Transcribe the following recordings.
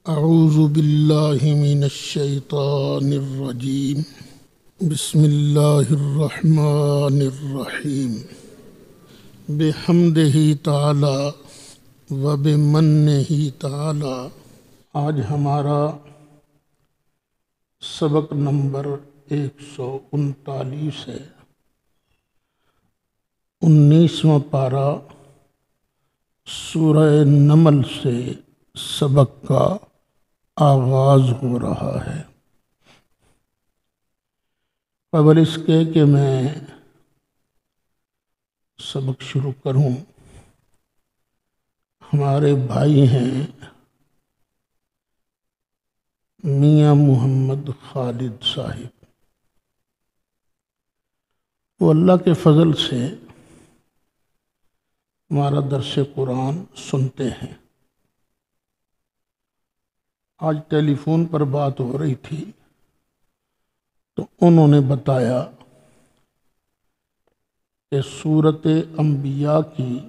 اعوذ باللہ من الشیطان الرجیم بسم اللہ الرحمن الرحیم بحمدہ تعالی و بمنہ تعالی۔ آج ہمارا سبق نمبر 139 ہے، 19واں پارہ سورہ نمل سے سبق کا آغاز ہو رہا ہے۔ قبل اس کے کہ میں سبق شروع کروں، ہمارے بھائی ہیں میاں محمد خالد صاحب، وہ اللہ کے فضل سے ہمارا درس قرآن سنتے ہیں۔ آج ٹیلی فون پر بات ہو رہی تھی تو انہوں نے بتایا کہ سورۃ انبیاء کی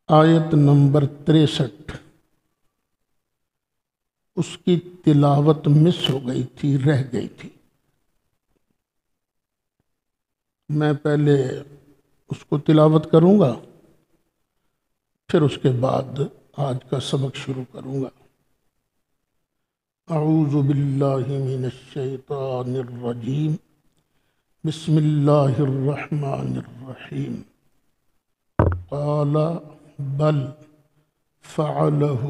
آیت نمبر 63 اس کی تلاوت مس ہو گئی تھی، رہ گئی تھی۔ میں پہلے اس کو تلاوت کروں گا، پھر اس کے بعد آج کا سبق شروع کروں گا۔ اعوذ باللہ من الشیطان الرجیم بسم اللہ الرحمن الرحیم۔ قال بل فعلہ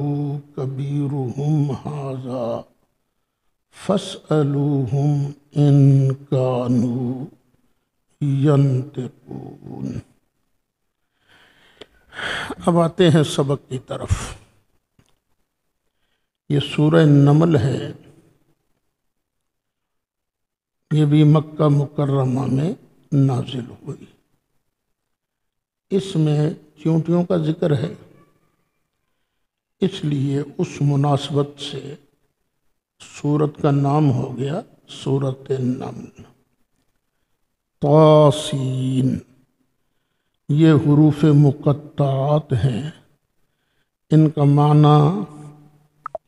کبیرہم ھذا فاسألوہم ان کانوا ینطقون۔ اب آتے ہیں سبق کی طرف۔ یہ سورہ نمل ہے، یہ بھی مکہ مکرمہ میں نازل ہوئی۔ اس میں چیونٹیوں کا ذکر ہے، اس لیے اس مناسبت سے سورت کا نام ہو گیا سورۃ النمل۔ طاسین، یہ حروف مقطعات ہیں، ان کا معنی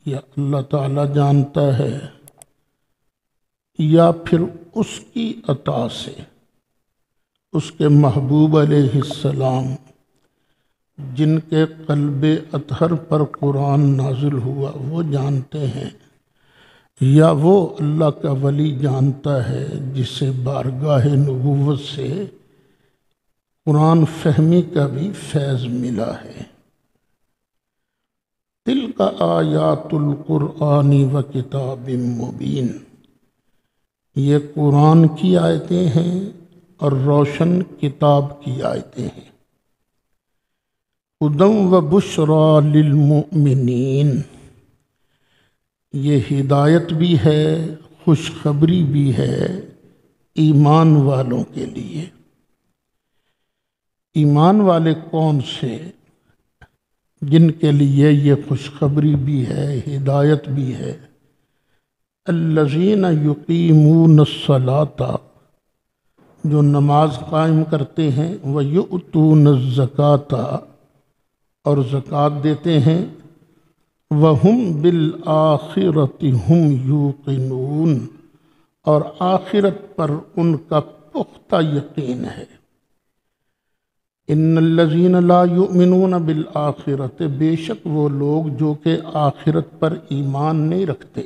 یا اللہ تعالی جانتا ہے یا پھر اس کی عطا سے اس کے محبوب علیہ السلام جن کے قلب اطہر پر قرآن نازل ہوا وہ جانتے ہیں، یا وہ اللہ کا ولی جانتا ہے جسے بارگاہ نبوت سے قرآن فہمی کا بھی فیض ملا ہے۔ تلک آیات القرآن و کتاب مبین، یہ قرآن کی آیتیں ہیں اور روشن کتاب کی آیتیں ہیں۔ ہدی و بشری للمؤمنین، یہ ہدایت بھی ہے، خوشخبری بھی ہے ایمان والوں کے لیے۔ ایمان والے کون سے؟ جن کے لیے یہ خوشخبری بھی ہے، ہدایت بھی ہے۔ الذین یقیمون الصلاۃ، جو نماز قائم کرتے ہیں، ویؤتون الزکاۃ، اور زکوٰۃ دیتے ہیں، وہم بالآخرۃ ہم یوقنون، اور آخرت پر ان کا پختہ یقین ہے۔ ان الذین لا یؤمنون بالآخرۃ، بے شک وہ لوگ جو کہ آخرت پر ایمان نہیں رکھتے،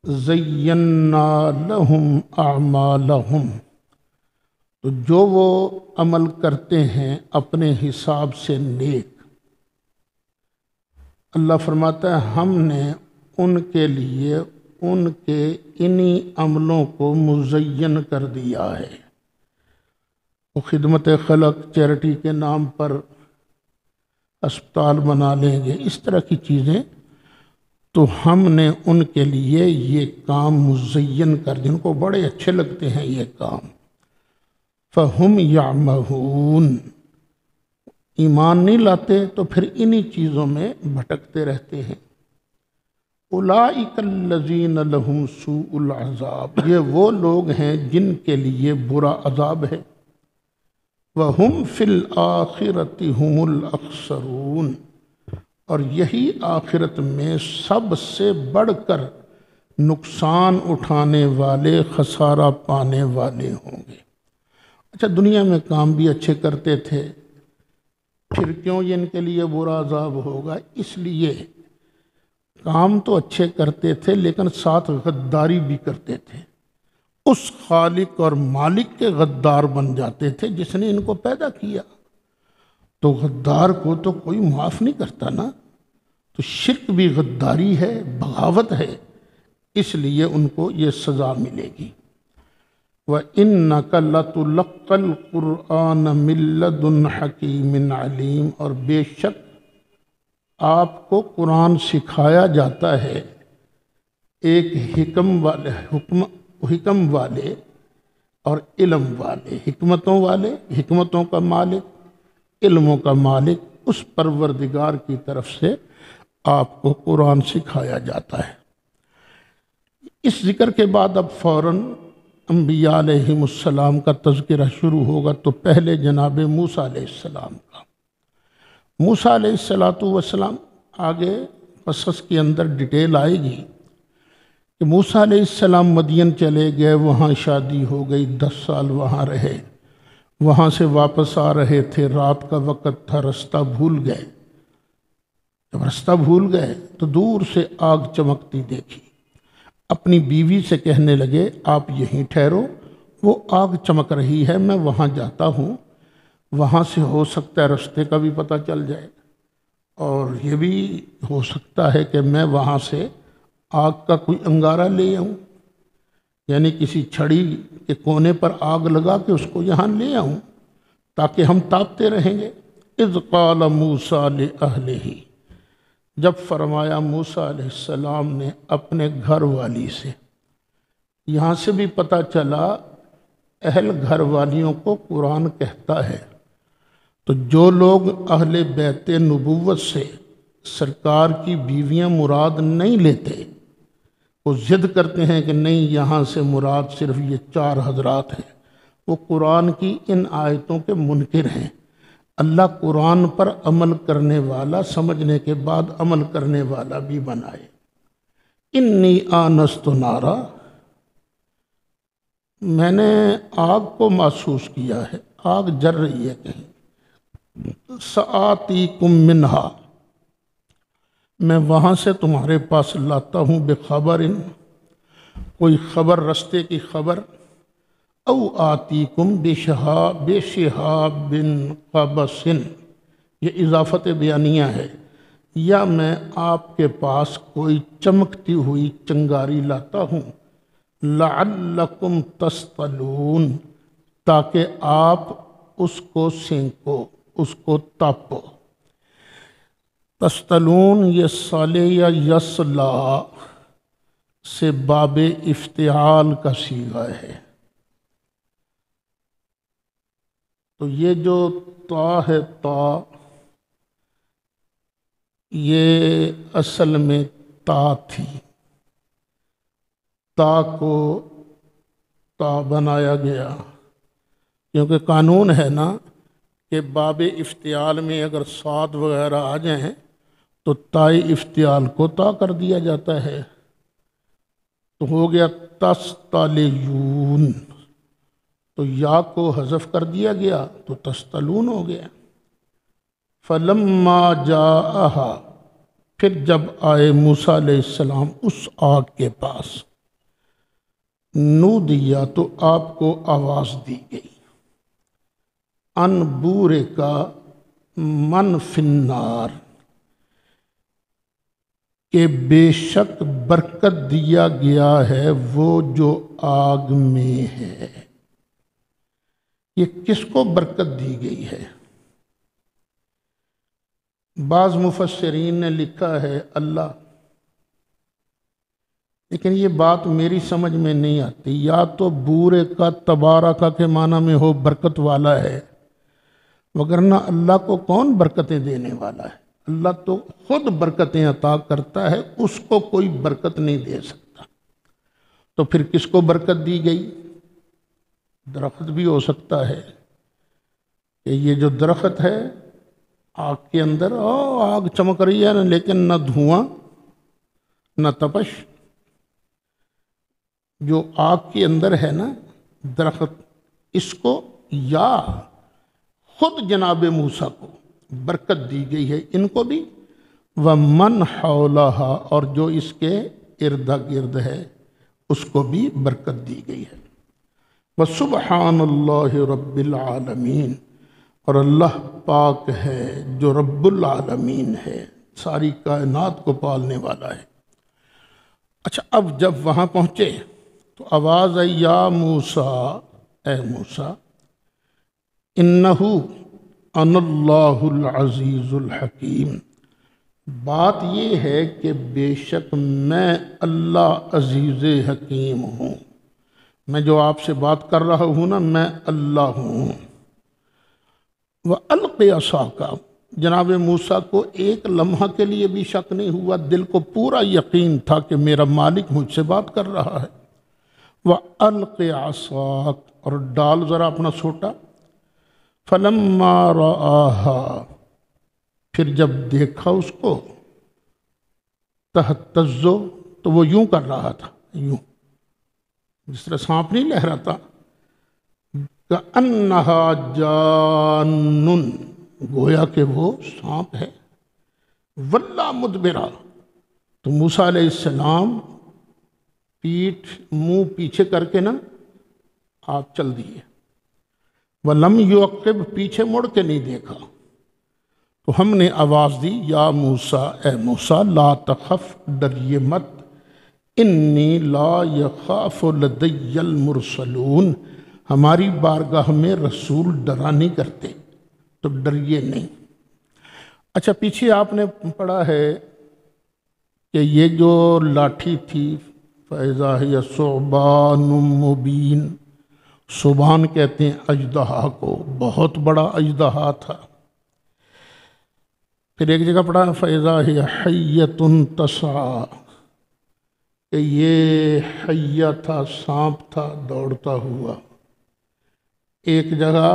زینا لہم اعمالہم، تو جو وہ عمل کرتے ہیں اپنے حساب سے نیک، اللہ فرماتا ہے ہم نے ان کے لیے ان کے انہی عملوں کو مزین کر دیا ہے۔ وہ خدمت خلق چیریٹی کے نام پر اسپتال بنا لیں گے، اس طرح کی چیزیں، تو ہم نے ان کے لیے یہ کام مزین کر دیا، ان کو بڑے اچھے لگتے ہیں یہ کام۔ فہم یعمہون، ایمان نہیں لاتے تو پھر انہی چیزوں میں بھٹکتے رہتے ہیں۔ اولئک الذین لہم سوء العذاب، یہ وہ لوگ ہیں جن کے لیے برا عذاب ہے۔ وَهُمْ فِي الْآخِرَةِ هُمُ الْأَخْسَرُونَ، اور یہی آخرت میں سب سے بڑھ کر نقصان اٹھانے والے، خسارہ پانے والے ہوں گے۔ اچھا، دنیا میں کام بھی اچھے کرتے تھے، پھر کیوں یہ ان کے لیے برا عذاب ہوگا؟ اس لیے کام تو اچھے کرتے تھے لیکن ساتھ غداری بھی کرتے تھے، اس خالق اور مالک کے غدار بن جاتے تھے جس نے ان کو پیدا کیا۔ تو غدار کو تو کوئی معاف نہیں کرتا نا، تو شرک بھی غداری ہے، بغاوت ہے، اس لیے ان کو یہ سزا ملے گی۔ وَإِنَّكَ لَتُلَقَّى الْقُرْآنَ مِن لَّدُنْ حَكِيمٍ عَلِيمٍ، اور بے شک آپ کو قرآن سکھایا جاتا ہے ایک حکم والے اور علم والے، حکمتوں والے، حکمتوں کا مالک، علموں کا مالک، اس پروردگار کی طرف سے آپ کو قرآن سکھایا جاتا ہے۔ اس ذکر کے بعد اب فوراً انبیاء علیہم السلام کا تذکرہ شروع ہوگا، تو پہلے جناب موسیٰ علیہ السلام کا۔ موسیٰ علیہ السلام آگے قصص کے اندر ڈیٹیل آئے گی کہ موسیٰ علیہ السلام مدین چلے گئے، وہاں شادی ہو گئی، 10 سال وہاں رہے، وہاں سے واپس آ رہے تھے، رات کا وقت تھا، رستہ بھول گئے۔ جب رستہ بھول گئے تو دور سے آگ چمکتی دیکھی، اپنی بیوی سے کہنے لگے آپ یہیں ٹھہرو، وہ آگ چمک رہی ہے، میں وہاں جاتا ہوں، وہاں سے ہو سکتا ہے رستے کا بھی پتہ چل جائے، اور یہ بھی ہو سکتا ہے کہ میں وہاں سے آگ کا کوئی انگارہ لے آؤں، یعنی کسی چھڑی کے کونے پر آگ لگا کے اس کو یہاں لے آؤں تاکہ ہم تاپتے رہیں گے۔ اذ قال موسیٰ لأہلہ، جب فرمایا موسیٰ علیہ السلام نے اپنے گھر والی سے، یہاں سے بھی پتہ چلا اہل گھر والیوں کو قرآن کہتا ہے، تو جو لوگ اہل بیت نبوت سے سرکار کی بیویاں مراد نہیں لیتے، وہ ضد کرتے ہیں کہ نہیں یہاں سے مراد صرف یہ 4 حضرات ہیں، وہ قرآن کی ان آیتوں کے منکر ہیں۔ اللہ قرآن پر عمل کرنے والا، سمجھنے کے بعد عمل کرنے والا بھی بنائے۔ انی آنست نارا، میں نے آگ کو محسوس کیا ہے، آگ جل رہی ہے کہیں، سآتیکم منہا، میں وہاں سے تمہارے پاس لاتا ہوں، بخبر، کوئی خبر، رستے کی خبر، او آتیکم بشہاب قبس، یہ اضافت بیانیہ ہے، یا میں آپ کے پاس کوئی چمکتی ہوئی چنگاری لاتا ہوں، لعلکم تصطلون، تاکہ آپ اس کو سینکو، اس کو تاپو۔ تستلون یہ صالح یا یصلا سے باب افتعال کا صیغہ ہے، تو یہ جو تا ہے، تا یہ اصل میں تا تھی، تا کو تا بنایا گیا، کیونکہ قانون ہے نا کہ باب افتعال میں اگر صاد وغیرہ آ جائیں تو تائے افتعال کو تا کر دیا جاتا ہے، تو ہو گیا تستلیون، تو یا کو حذف کر دیا گیا تو تستلون ہو گیا۔ فلما جاءہا، پھر جب آئے موسیٰ علیہ السلام اس آگ کے پاس، نودیا، تو آپ کو آواز دی گئی، ان بورے کا من فی النار، کہ بے شک برکت دیا گیا ہے وہ جو آگ میں ہے۔ یہ کس کو برکت دی گئی ہے؟ بعض مفسرین نے لکھا ہے اللہ، لیکن یہ بات میری سمجھ میں نہیں آتی، یا تو بورے کا تبارک کے معنی میں ہو برکت والا ہے، وگرنہ اللہ کو کون برکتیں دینے والا ہے؟ اللہ تو خود برکتیں عطا کرتا ہے، اس کو کوئی برکت نہیں دے سکتا، تو پھر کس کو برکت دی گئی؟ درخت بھی ہو سکتا ہے کہ یہ جو درخت ہے آگ کے اندر آگ چمک رہی ہے لیکن نہ دھواں نہ تپش. جو آگ کے اندر ہے نا درخت، اس کو یا خود جناب موسیٰ کو برکت دی گئی ہے، ان کو بھی، وَمَنْ حَوْلَهَا، اور جو اس کے ارد گرد ہے اس کو بھی برکت دی گئی ہے. وَسُبْحَانَ اللَّهِ رَبِّ الْعَالَمِينَ، اور اللہ پاک ہے جو رب العالمین ہے، ساری کائنات کو پالنے والا ہے. اچھا، اب جب وہاں پہنچے تو آواز آئی یا موسیٰ، اے موسیٰ، انہو انا اللہ العزیز الحکیم. بات یہ ہے کہ بے شک میں اللہ عزیز حکیم ہوں. میں جو آپ سے بات کر رہا ہوں نا، میں اللہ ہوں. وَأَلْقِ عَصَاكَ، جناب موسیٰ کو ایک لمحہ کے لیے بھی شک نہیں ہوا، دل کو پورا یقین تھا کہ میرا مالک مجھ سے بات کر رہا ہے. وَأَلْقِ عَصَاكَ، اور ڈال ذرا اپنا سوٹا. فَلَمَّا رَآهَا، پھر جب دیکھا اس کو، تہتز، تو وہ یوں کر رہا تھا، یوں جس طرح سانپ نہیں لہراتا. کَأَنَّهَا جَانٌ، گویا کہ وہ سانپ ہے. وَلَّا مُدْبِرًا، تو موسیٰ علیہ السلام منہ پیچھے کر کے نا آپ چل دیے. وَلَمْ يُعْقِبْ، پیچھے مڑ کے نہیں دیکھا. تو ہم نے آواز دی یا موسیٰ، اے موسیٰ، لا تخف، ڈریے مت، انی لا یخاف لدی المرسلون، ہماری بارگاہ میں رسول ڈرا نہیں کرتے، تو ڈریے نہیں. اچھا، پیچھے آپ نے پڑھا ہے کہ یہ جو لاٹھی تھی فَإِذَا هِيَ ثُعْبَانٌ مُبِينٌ، ثعبان کہتے ہیں اژدہا کو، بہت بڑا اژدہا تھا. پھر ایک جگہ پڑھا فَإِذَا هِيَ حَيَّةٌ تَسْعَىٰ، کہ یہ حیہ تھا، سانپ تھا دوڑتا ہوا. ایک جگہ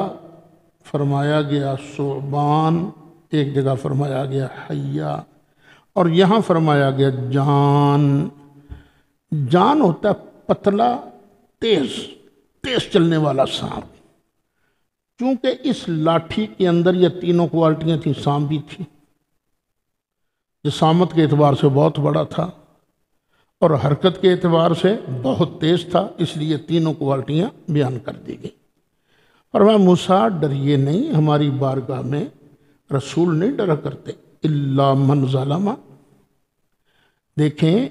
فرمایا گیا ثعبان، ایک جگہ فرمایا گیا حیہ، اور یہاں فرمایا گیا جان. جان ہوتا ہے پتلا، تیز چلنے والا سانپ. چونکہ اس لاٹھی کے اندر یہ تینوں کوالٹیاں تھیں، سانپ بھی تھی، جسامت کے اعتبار سے بہت بڑا تھا اور حرکت کے اعتبار سے بہت تیز تھا، اس لیے تینوں کوالٹیاں بیان کر دی گئی. فرمایا موسیٰ ڈریے نہیں، ہماری بارگاہ میں رسول نہیں ڈرا کرتے. الا من ظلم، دیکھیں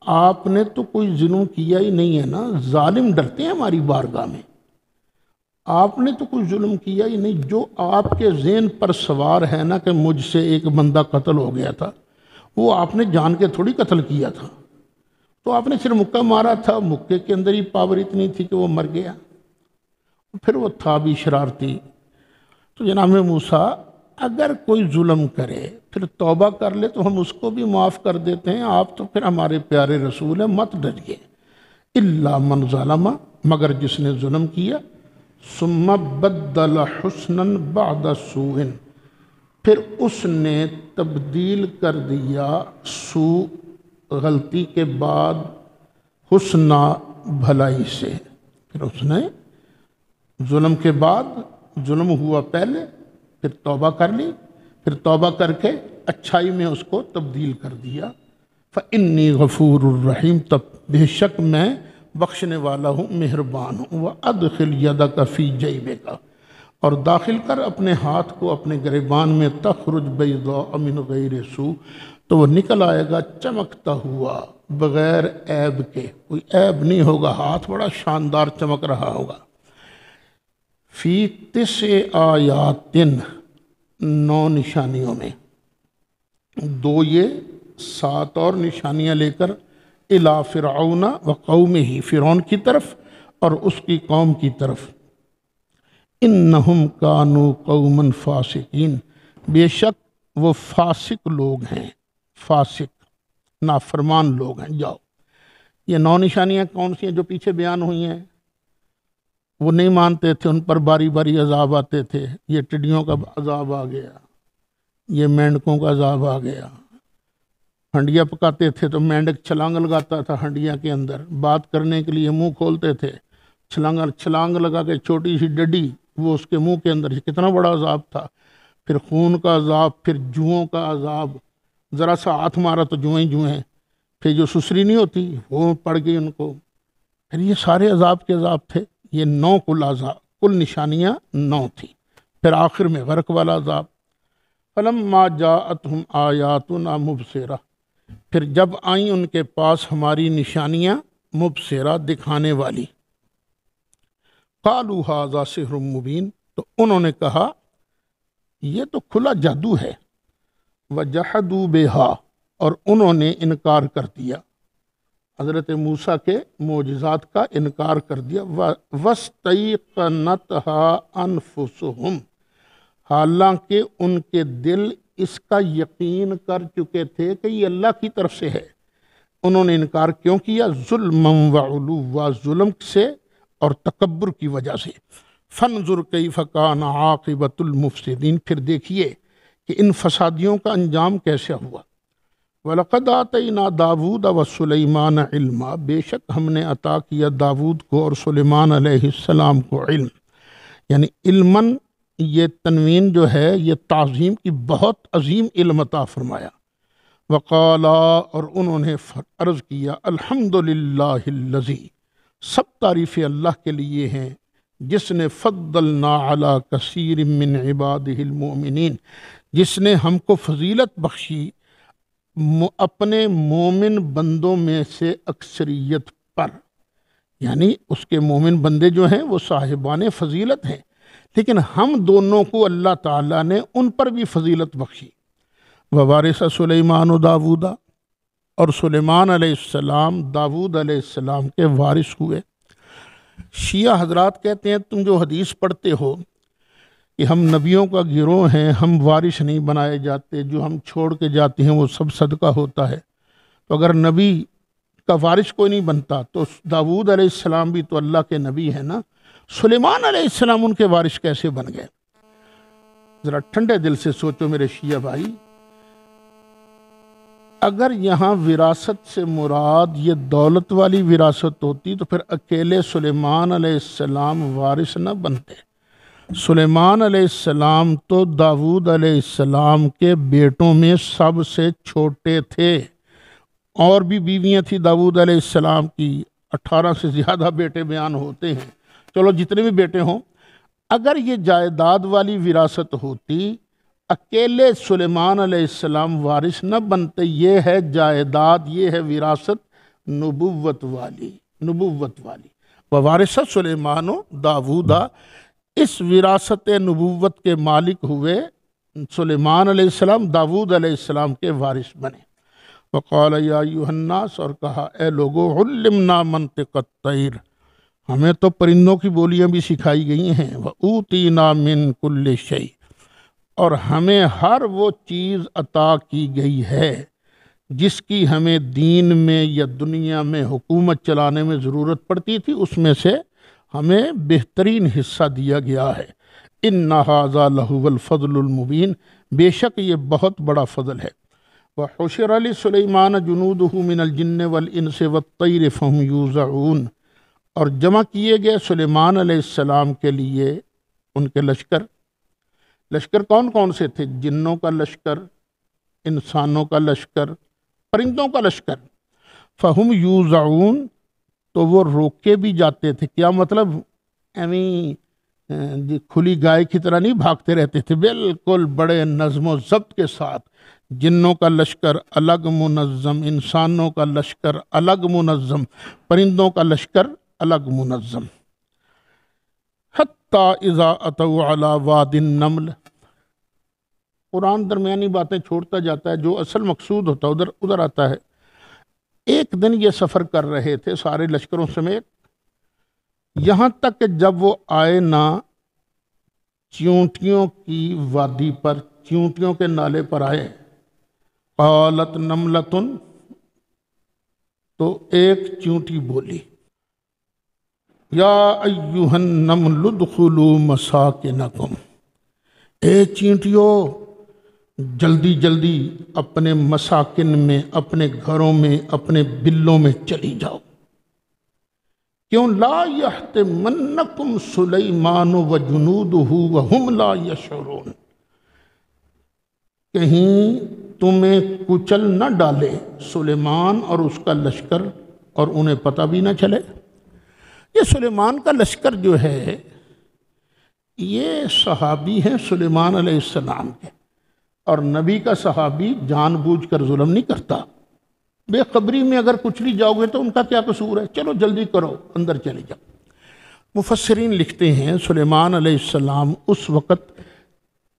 آپ نے تو کوئی ظلم کیا ہی نہیں ہے نا، ظالم ڈرتے ہیں ہماری بارگاہ میں. آپ نے تو کوئی ظلم کیا ہی نہیں. جو آپ کے ذہن پر سوار ہے نا کہ مجھ سے ایک بندہ قتل ہو گیا تھا، وہ آپ نے جان کے تھوڑی قتل کیا تھا، تو آپ نے صرف مکہ مارا تھا، مکے کے اندر ہی پاور اتنی تھی کہ وہ مر گیا. پھر وہ تھا بھی شرارتی. تو جناب موسیٰ اگر کوئی ظلم کرے پھر توبہ کر لے تو ہم اس کو بھی معاف کر دیتے ہیں، آپ تو پھر ہمارے پیارے رسول ہیں، مت ڈریے. الا من ظلم، مگر جس نے ظلم کیا، ثم بدل حسنا بعد سوء، پھر اس نے تبدیل کر دیا سوء، غلطی کے بعد، حسنا، بھلائی سے. پھر اس نے ظلم کے بعد، ظلم ہوا پہلے، پھر توبہ کر لی، پھر توبہ کر کے اچھائی میں اس کو تبدیل کر دیا. فَإِنِّي غَفُورٌ الرحیم، تب بے شک میں بخشنے والا ہوں، مہربان ہوں. وَأَدْخِلْ يَدَكَ فِي جَيْبِكَ، اور داخل کر اپنے ہاتھ کو اپنے گریبان میں، تخرج بیضاء من غیر سوء، تو وہ نکل آئے گا چمکتا ہوا بغیر عیب کے، کوئی عیب نہیں ہوگا، ہاتھ بڑا شاندار چمک رہا ہوگا. فی 9 آیات، 9 نشانیوں میں، 2 یہ 7 اور نشانیاں لے کر الی فرعون و قومہ، فرعون کی طرف اور اس کی قوم کی طرف. انہم کانوا قوما فاسقین، بے شک وہ فاسق لوگ ہیں، فاسق نافرمان لوگ ہیں. جاؤ، یہ 9 نشانیاں کون سی ہیں جو پیچھے بیان ہوئی ہیں؟ وہ نہیں مانتے تھے، ان پر باری باری عذاب آتے تھے. یہ ٹڈیوں کا عذاب آ گیا، یہ مینڈکوں کا عذاب آ گیا۔ ہنڈیا پکاتے تھے تو مینڈک چھلانگ لگاتا تھا ہنڈیا کے اندر، بات کرنے کے لیے منہ کھولتے تھے، چھلانگ لگا کے چھوٹی سی ڈڈی وہ اس کے منہ کے اندر، یہ کتنا بڑا عذاب تھا۔ پھر خون کا عذاب، پھر جوؤں کا عذاب، ذرا سا ہاتھ مارا تو جوئیں، پھر جو سسری نہیں ہوتی وہ پڑ گئی ان کو، پھر یہ سارے عذاب کے عذاب تھے۔ یہ 9 کل نشانیاں 9 تھی۔ پھر آخر میں غرق والا عذاب، فلما جاءتہم آیاتنا مبصرہ، پھر جب آئیں ان کے پاس ہماری نشانیاں مبصرہ دکھانے والی، قالوا ھذا سحر مبین، تو انہوں نے کہا یہ تو کھلا جادو ہے، وجحدوا بہا، اور انہوں نے انکار کر دیا، حضرت موسیٰ کے معجزات کا انکار کر دیا، وَاسْتَيْقَنَتْهَا أَنفُسُهُمْ، حالانکہ ان کے دل اس کا یقین کر چکے تھے کہ یہ اللہ کی طرف سے ہے۔ انہوں نے انکار کیوں کیا؟ ظلمًا وعلوا، ظلم سے اور تکبر کی وجہ سے۔ فانظر کیف کان عاقبۃ المفسدین، پھر دیکھیے کہ ان فسادیوں کا انجام کیسے ہوا۔ وَلَقَدْ آتَيْنَا دَاوُودَ وَسُلَيْمَانَ عِلْمًا، بے شک ہم نے عطا کیا داود کو اور سلیمان علیہ السلام کو علم، یعنی علماً، یہ تنوین جو ہے یہ تعظیم کی، بہت عظیم علم عطا فرمایا۔ وقالا، اور انہوں نے عرض کیا، الحمدللہ الذی، سب تعریفیں اللہ کے لیے ہیں جس نے فضلنا علی کثیر من عبادہ المؤمنین، جس نے ہم کو فضیلت بخشی اپنے مومن بندوں میں سے اکثریت پر، یعنی اس کے مومن بندے جو ہیں وہ صاحبان فضیلت ہیں، لیکن ہم دونوں کو اللہ تعالیٰ نے ان پر بھی فضیلت بخشی۔ ووارث سلیمان و داود، اور سلیمان علیہ السلام داود علیہ السلام کے وارث ہوئے۔ شیعہ حضرات کہتے ہیں تم جو حدیث پڑھتے ہو کہ ہم نبیوں کا گروہ ہیں، ہم وارث نہیں بنائے جاتے، جو ہم چھوڑ کے جاتے ہیں وہ سب صدقہ ہوتا ہے، تو اگر نبی کا وارث کوئی نہیں بنتا تو داود علیہ السلام بھی تو اللہ کے نبی ہیں نا، سلیمان علیہ السلام ان کے وارث کیسے بن گئے؟ ذرا ٹھنڈے دل سے سوچو میرے شیعہ بھائی، اگر یہاں وراثت سے مراد یہ دولت والی وراثت ہوتی تو پھر اکیلے سلیمان علیہ السلام وارث نہ بنتے۔ سلیمان علیہ السلام تو داود علیہ السلام کے بیٹوں میں سب سے چھوٹے تھے، اور بھی بیویاں تھیں داود علیہ السلام کی، 18 سے زیادہ بیٹے بیان ہوتے ہیں، چلو جتنے بھی بیٹے ہوں، اگر یہ جائیداد والی وراثت ہوتی اکیلے سلیمان علیہ السلام وارث نہ بنتے۔ یہ ہے جائیداد، یہ ہے وراثت نبوت والی، ووارث سلیمان و داودا، اس وراثت نبوت کے مالک ہوئے سلیمان علیہ السلام، داود علیہ السلام کے وارث بنے۔ وقال یا ایھا الناس، اور کہا اے لوگو، علمنا منطق الطیر، ہمیں تو پرندوں کی بولیاں بھی سکھائی گئی ہیں، وَأُوتِینَا مِن كُلِّ شَيْءٍ، اور ہمیں ہر وہ چیز عطا کی گئی ہے جس کی ہمیں دین میں یا دنیا میں حکومت چلانے میں ضرورت پڑتی تھی، اس میں سے ہمیں بہترین حصہ دیا گیا ہے۔ ان ھذا لہو الفضل المبین، بے شک یہ بہت بڑا فضل ہے۔ وحشر لسلیمان جنودہ من الجن والانس والطیر فہم یوزعون، اور جمع کیے گئے سلیمان علیہ السلام کے لیے ان کے لشکر کون کون سے تھے؟ جنوں کا لشکر، انسانوں کا لشکر، پرندوں کا لشکر۔ فہم یوزعون، تو وہ روکے بھی جاتے تھے۔ کیا مطلب؟ کھلی گائے کی طرح نہیں بھاگتے رہتے تھے، بالکل بڑے نظم و ضبط کے ساتھ۔ جنوں کا لشکر الگ منظم، انسانوں کا لشکر الگ منظم، پرندوں کا لشکر الگ منظم۔ حتیٰ اذا اتوا علی واد النمل، قرآن درمیانی باتیں چھوڑتا جاتا ہے، جو اصل مقصود ہوتا ہے ادھر آتا ہے۔ ایک دن یہ سفر کر رہے تھے سارے لشکروں سمیت، یہاں تک کہ جب وہ آئے نا چیونٹیوں کی وادی پر، چیونٹیوں کے نالے پر آئے، قالت نملتن، تو ایک چیونٹی بولی، یا ایھا النمل ادخلوا مساکنکم، اے چیونٹیوں جلدی جلدی اپنے مساکن میں، اپنے گھروں میں، اپنے بلوں میں چلی جاؤ۔ کیوں؟ لا یحتمنکم سلیمان وجنودہ وہم لا یشعرون، کہیں تمہیں کچل نہ ڈالے سلیمان اور اس کا لشکر اور انہیں پتہ بھی نہ چلے۔ یہ سلیمان کا لشکر جو ہے یہ صحابی ہیں سلیمان علیہ السلام کے، اور نبی کا صحابی جان بوجھ کر ظلم نہیں کرتا۔ بے خبری میں اگر کچلی جاؤ گے تو ان کا کیا قصور ہے؟ چلو جلدی کرو، اندر چلے جاؤ۔ مفسرین لکھتے ہیں سلیمان علیہ السلام اس وقت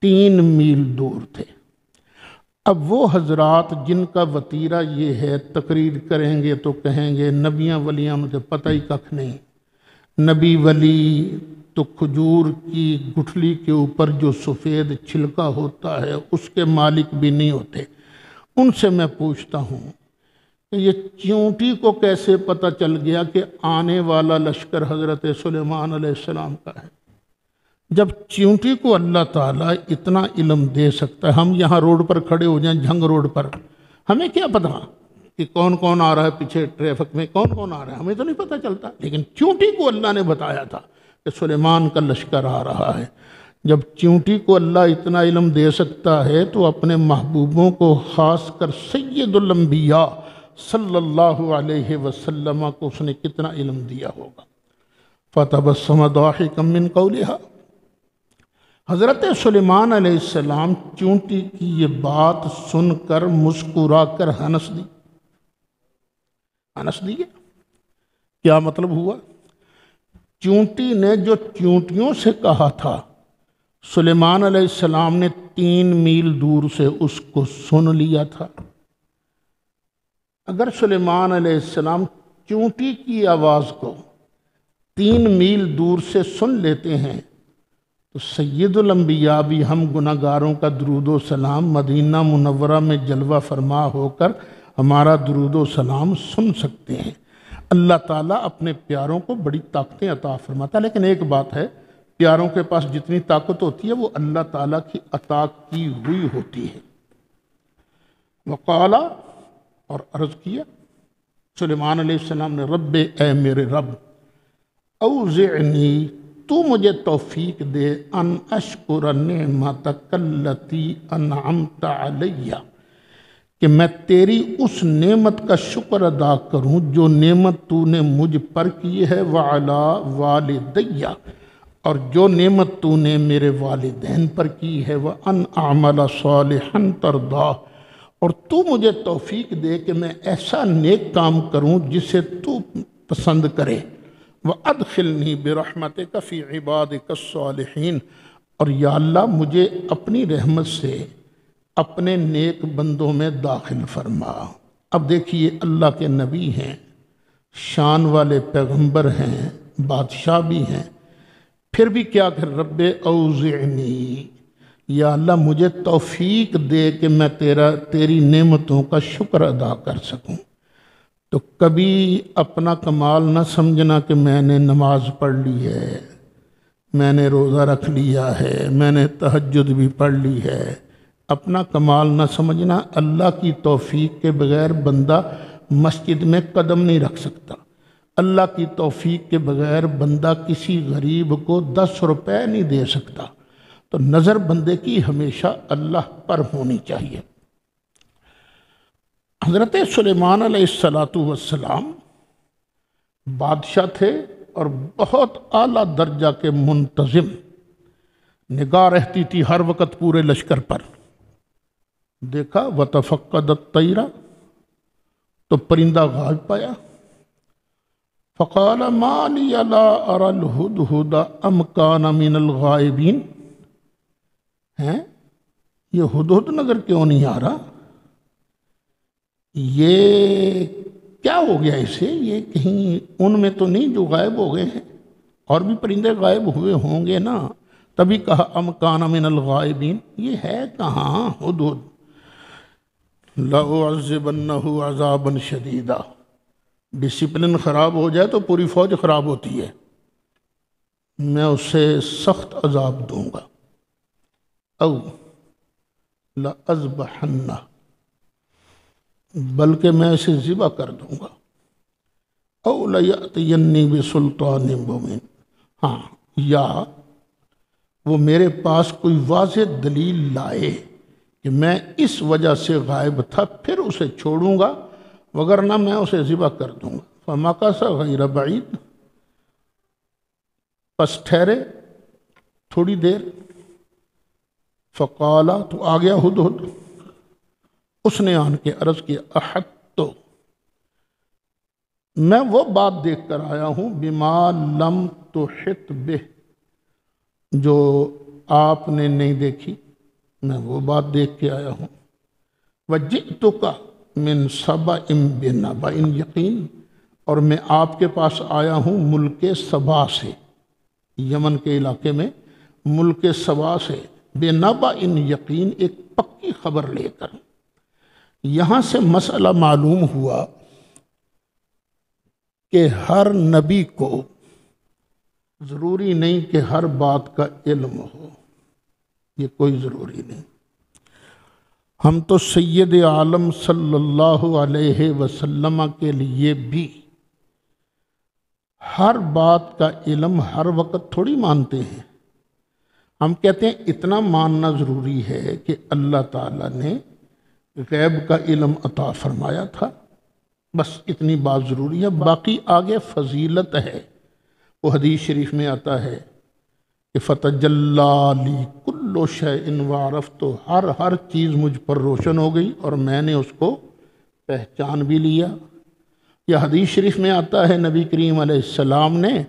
3 میل دور تھے۔ اب وہ حضرات جن کا وتیرہ یہ ہے تقریر کریں گے تو کہیں گے نبیاں ولیاں مجھے پتہ ہی ککھ نہیں، نبی ولی تو کھجور کی گٹھلی کے اوپر جو سفید چھلکا ہوتا ہے اس کے مالک بھی نہیں ہوتے۔ ان سے میں پوچھتا ہوں کہ یہ چیونٹی کو کیسے پتہ چل گیا کہ آنے والا لشکر حضرت سلیمان علیہ السلام کا ہے؟ جب چیونٹی کو اللہ تعالیٰ اتنا علم دے سکتا ہے، ہم یہاں روڈ پر کھڑے ہو جائیں جھنگ روڈ پر، ہمیں کیا پتہ کہ کون کون آ رہا ہے پیچھے ٹریفک میں، کون کون آ رہا ہے، ہمیں تو نہیں پتہ چلتا۔ لیکن چیونٹی کو اللہ نے بتایا تھا کہ سلیمان کا لشکر آ رہا ہے۔ جب چیونٹی کو اللہ اتنا علم دے سکتا ہے تو اپنے محبوبوں کو، خاص کر سید الانبیاء صلی اللہ علیہ وسلم کو اس نے کتنا علم دیا ہوگا۔ فَتَبَسَّمَ ضَاحِكًا مِّن قَوْلِهَا، حضرت سلیمان علیہ السلام چیونٹی کی یہ بات سن کر مسکرا کر ہنس دی۔ ہنس دیے کیا مطلب ہوا؟ چیونٹی نے جو چیونٹیوں سے کہا تھا سلیمان علیہ السلام نے 3 میل دور سے اس کو سن لیا تھا۔ اگر سلیمان علیہ السلام چیونٹی کی آواز کو 3 میل دور سے سن لیتے ہیں تو سید الانبیاء بھی ہم گناہگاروں کا درود و سلام مدینہ منورہ میں جلوہ فرما ہو کر ہمارا درود و سلام سن سکتے ہیں۔ اللہ تعالیٰ اپنے پیاروں کو بڑی طاقتیں عطا فرماتا ہے، لیکن ایک بات ہے، پیاروں کے پاس جتنی طاقت ہوتی ہے وہ اللہ تعالیٰ کی عطا کی ہوئی ہوتی ہے۔ وقالا، اور عرض کیا سلیمان علیہ السلام نے، رب، اے میرے رب، اوزعنی، تو مجھے توفیق دے، ان اشکر نعمتک التی انعمت علیہ، کہ میں تیری اس نعمت کا شکر ادا کروں جو نعمت تو نے مجھ پر کی ہے، وعلی والدیہ، اور جو نعمت تو نے میرے والدین پر کی ہے، وان اعمل صالحا ترضاہ، اور تو مجھے توفیق دے کہ میں ایسا نیک کام کروں جسے تو پسند کرے، وَأَدْخِلْنِي بِرَحْمَتِكَ فِي عِبَادِكَ الصَّالِحِينَ، اور یا اللہ مجھے اپنی رحمت سے اپنے نیک بندوں میں داخل فرما۔ اب دیکھیے اللہ کے نبی ہیں، شان والے پیغمبر ہیں، بادشاہ بھی ہیں، پھر بھی کیا کہ رب اوزعنی، یا اللہ مجھے توفیق دے کہ میں تیری نعمتوں کا شکر ادا کر سکوں۔ تو کبھی اپنا کمال نہ سمجھنا کہ میں نے نماز پڑھ لی ہے، میں نے روزہ رکھ لیا ہے، میں نے تہجد بھی پڑھ لی ہے، اپنا کمال نہ سمجھنا۔ اللہ کی توفیق کے بغیر بندہ مسجد میں قدم نہیں رکھ سکتا، اللہ کی توفیق کے بغیر بندہ کسی غریب کو 10 روپے نہیں دے سکتا۔ تو نظر بندے کی ہمیشہ اللہ پر ہونی چاہیے۔ حضرت سلیمان علیہ السلام بادشاہ تھے اور بہت اعلیٰ درجہ کے منتظم، نگاہ رہتی تھی ہر وقت پورے لشکر پر۔ دیکھا وَتَفَقَّدَ الطَّيْرَ، تو پرندہ غائب پایا۔ فَقَالَ مَا لِيَ لَا أَرَى الْهُدْهُدَ أَمْ كَانَ مِنَ الْغَائِبِينَ، یہ ہدہد نظر کیوں نہیں آ رہا؟ یہ کیا ہو گیا اسے؟ یہ کہیں ان میں تو نہیں جو غائب ہو گئے ہیں؟ اور بھی پرندے غائب ہوئے ہوں گے نا، تبھی کہا ام کان من الغائبین، یہ ہے کہاں ہدہد؟ لَأُعَذِّبَنَّهُ عَذَابًا شَدِيدًا، ڈسپلن خراب ہو جائے تو پوری فوج خراب ہوتی ہے، میں اسے سخت عذاب دوں گا۔ او لَأَذْبَحَنَّ، بلکہ میں اسے ذبح کر دوں گا، او لَيَأْتِيَنِّي بِسُلْطَانٍ مُبِينٍ، ہاں، یا وہ میرے پاس کوئی واضح دلیل لائے کہ میں اس وجہ سے غائب تھا، پھر اسے چھوڑوں گا، وگرنہ میں اسے ذبح کر دوں گا۔ فَمَكَثَ غَيْرَ بَعِيدٍ، پس ٹھہرے تھوڑی دیر، فقالا، تو آ گیا ہدہد، اس نے آن کے عرض کیا، احطت، میں وہ بات دیکھ کر آیا ہوں، بما لم تحط بہ، جو آپ نے نہیں دیکھی، میں وہ بات دیکھ کے آیا ہوں۔ وجئتک من سبأ بنبأ یقین، اور میں آپ کے پاس آیا ہوں ملک سبا سے، یمن کے علاقے میں ملک سبا سے، بنبأ یقین، ایک پکی خبر لے کر۔ یہاں سے مسئلہ معلوم ہوا کہ ہر نبی کو ضروری نہیں کہ ہر بات کا علم ہو، یہ کوئی ضروری نہیں۔ ہم تو سید عالم صلی اللہ علیہ وسلم کے لیے بھی ہر بات کا علم ہر وقت تھوڑی مانتے ہیں۔ ہم کہتے ہیں اتنا ماننا ضروری ہے کہ اللہ تعالیٰ نے غیب کا علم عطا فرمایا تھا، بس اتنی بات ضروری ہے، باقی آگے فضیلت ہے۔ وہ حدیث شریف میں آتا ہے کہ فَتَجَلَّا لِي كُلُّ شَيْءٍ وَعَرَفْتُ، ہر چیز مجھ پر روشن ہو گئی اور میں نے اس کو پہچان بھی لیا۔ یہ حدیث شریف میں آتا ہے نبی کریم علیہ السلام نے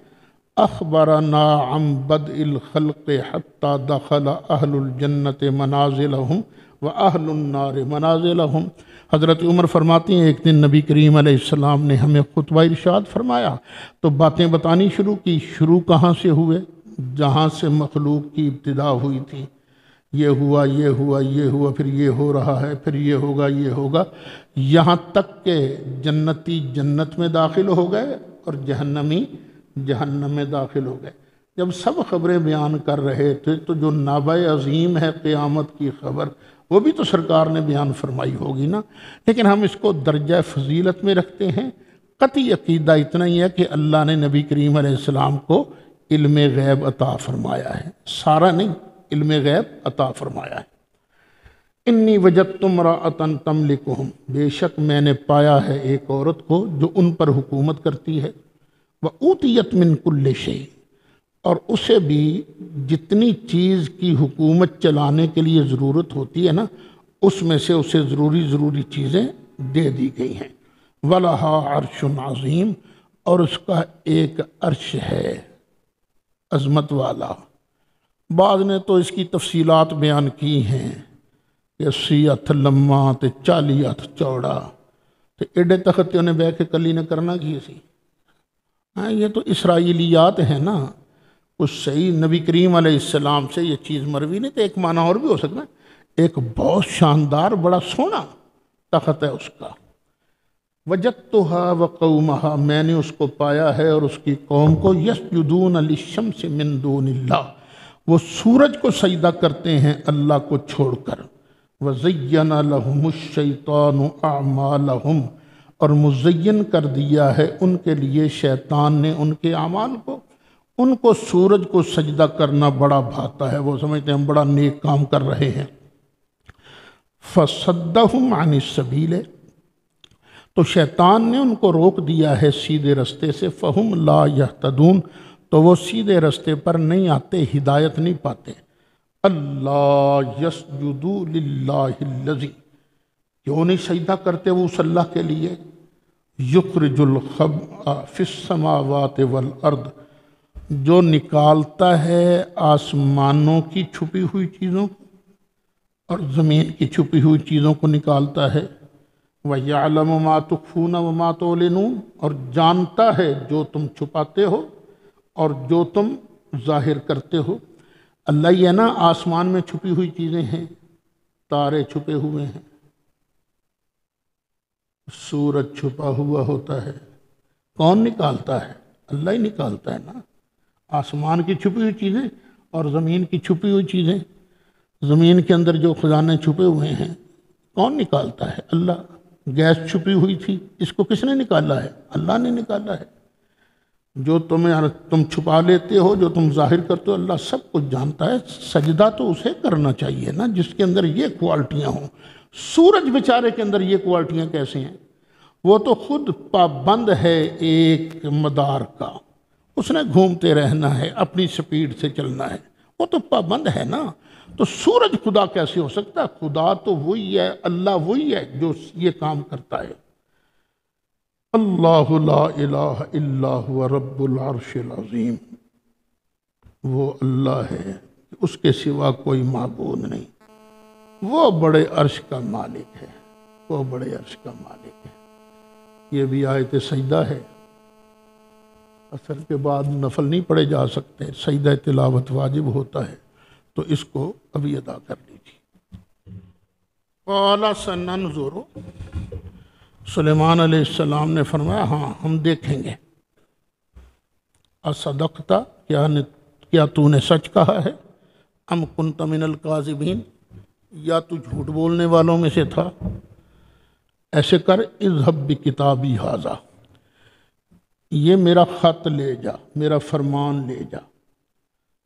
اخبرنا عن بدء الخلق حتى دخل اہل الجنت منازلہم و اہل النار منازلہم۔ حضرت عمر فرماتی ہیں ایک دن نبی کریم علیہ السلام نے ہمیں خطبہ ارشاد فرمایا تو باتیں بتانی شروع کی، شروع کہاں سے ہوئے؟ جہاں سے مخلوق کی ابتدا ہوئی تھی، یہ ہوا، یہ ہوا، یہ ہوا، پھر یہ ہو رہا ہے، پھر یہ ہوگا، یہ ہوگا، یہاں تک کہ جنتی جنت میں داخل ہو گئے اور جہنمی جہنم میں داخل ہو گئے۔ جب سب خبریں بیان کر رہے تھے تو جو نبأ عظیم ہے قیامت کی خبر، وہ بھی تو سرکار نے بیان فرمائی ہوگی نا، لیکن ہم اس کو درجہ فضیلت میں رکھتے ہیں۔ قطعی عقیدہ اتنا ہی ہے کہ اللہ نے نبی کریم علیہ السلام کو علم غیب عطا فرمایا ہے، سارا نہیں، علم غیب عطا فرمایا ہے۔ انی وجدت امرأۃ تملکہم، بے شک میں نے پایا ہے ایک عورت کو جو ان پر حکومت کرتی ہے، وَأُوتِیَتْ مِن كُلِّ شَيْءٍ، اور اسے بھی جتنی چیز کی حکومت چلانے کے لیے ضرورت ہوتی ہے نا، اس میں سے اسے ضروری چیزیں دے دی گئی ہیں۔ وَلَهَا عَرْشٌ عَظِيمٌ، اور اس کا ایک عرش ہے عظمت والا۔ بعض نے تو اس کی تفصیلات بیان کی ہیں کہ 80 ہتھ لمبا تے 40 ہتھ چوڑا، تے ایڈے تخت انہیں بہ کے کلی نے کرنا کی سی۔ ہاں، یہ تو اسرائیلیات ہیں نا، کچھ صحیح نبی کریم علیہ السلام سے یہ چیز مروی نہیں، تو ایک معنی اور بھی ہو سکتا ہے، ایک بہت شاندار بڑا سونا تخت ہے اس کا۔ وجدتها وقومها، میں نے اس کو پایا ہے اور اس کی قوم کو، یسجدون للشمس من دون اللہ، وہ سورج کو سجدہ کرتے ہیں اللہ کو چھوڑ کر۔ وزین لہم الشیطان اعمالہم، اور مزین کر دیا ہے ان کے لیے شیطان نے ان کے اعمال کو، ان کو سورج کو سجدہ کرنا بڑا بھاتا ہے، وہ سمجھتے ہیں ہم بڑا نیک کام کر رہے ہیں۔ فصدہم عن السبیل، تو شیطان نے ان کو روک دیا ہے سیدھے رستے سے، فہم لا یہتدون، تو وہ سیدھے رستے پر نہیں آتے، ہدایت نہیں پاتے۔ اللہ یسجدو للہ الذی، کیوں نہیں سجدہ کرتے وہ اس اللہ کے لیے، یخرج الخبء فی السماوات والارض، جو نکالتا ہے آسمانوں کی چھپی ہوئی چیزوں کو اور زمین کی چھپی ہوئی چیزوں کو نکالتا ہے۔ وَيَعْلَمُ مَا تُخْفُونَ وَمَا تُعْلِنُونَ، اور جانتا ہے جو تم چھپاتے ہو اور جو تم ظاہر کرتے ہو۔ اللہ یہ نا آسمان میں چھپی ہوئی چیزیں ہیں، تارے چھپے ہوئے ہیں، سورج چھپا ہوا ہوتا ہے، کون نکالتا ہے؟ اللہ ہی نکالتا ہے نا، آسمان کی چھپی ہوئی چیزیں اور زمین کی چھپی ہوئی چیزیں۔ زمین کے اندر جو خزانے چھپے ہوئے ہیں کون نکالتا ہے؟ اللہ۔ گیس چھپی ہوئی تھی، اس کو کس نے نکالا ہے؟ اللہ نے نکالا ہے۔ جو تم چھپا لیتے ہو، جو تم ظاہر کرتے ہو، اللہ سب کچھ جانتا ہے۔ سجدہ تو اسے کرنا چاہیے نا جس کے اندر یہ کوالٹیاں ہوں۔ سورج بیچارے کے اندر یہ کوالٹیاں کیسے ہیں؟ وہ تو خود پابند ہے ایک مدار کا، اس نے گھومتے رہنا ہے، اپنی سپیڈ سے چلنا ہے، وہ تو پابند ہے نا۔ تو سورج خدا کیسے ہو سکتا ہے؟ خدا تو وہی ہے، اللہ وہی ہے جو یہ کام کرتا ہے۔ اللہ لا الہ الا هو رب العرش العظیم، وہ اللہ ہے، اس کے سوا کوئی معبود نہیں، وہ بڑے عرش کا مالک ہے، وہ بڑے عرش کا مالک ہے۔ یہ بھی آیت سجدہ ہے، اثر کے بعد نفل نہیں پڑھے جا سکتے، سجدہ تلاوت واجب ہوتا ہے، تو اس کو ابھی ادا کر لیجیے۔ قال سننظر، سلیمان علیہ السلام نے فرمایا ہاں ہم دیکھیں گے، اصدقت، کیا تو نے سچ کہا ہے، ام کنت من الکاذبین، یا تو جھوٹ بولنے والوں میں سے تھا۔ ایسے کر، اذهب بکتابی ھذا، یہ میرا خط لے جا، میرا فرمان لے جا،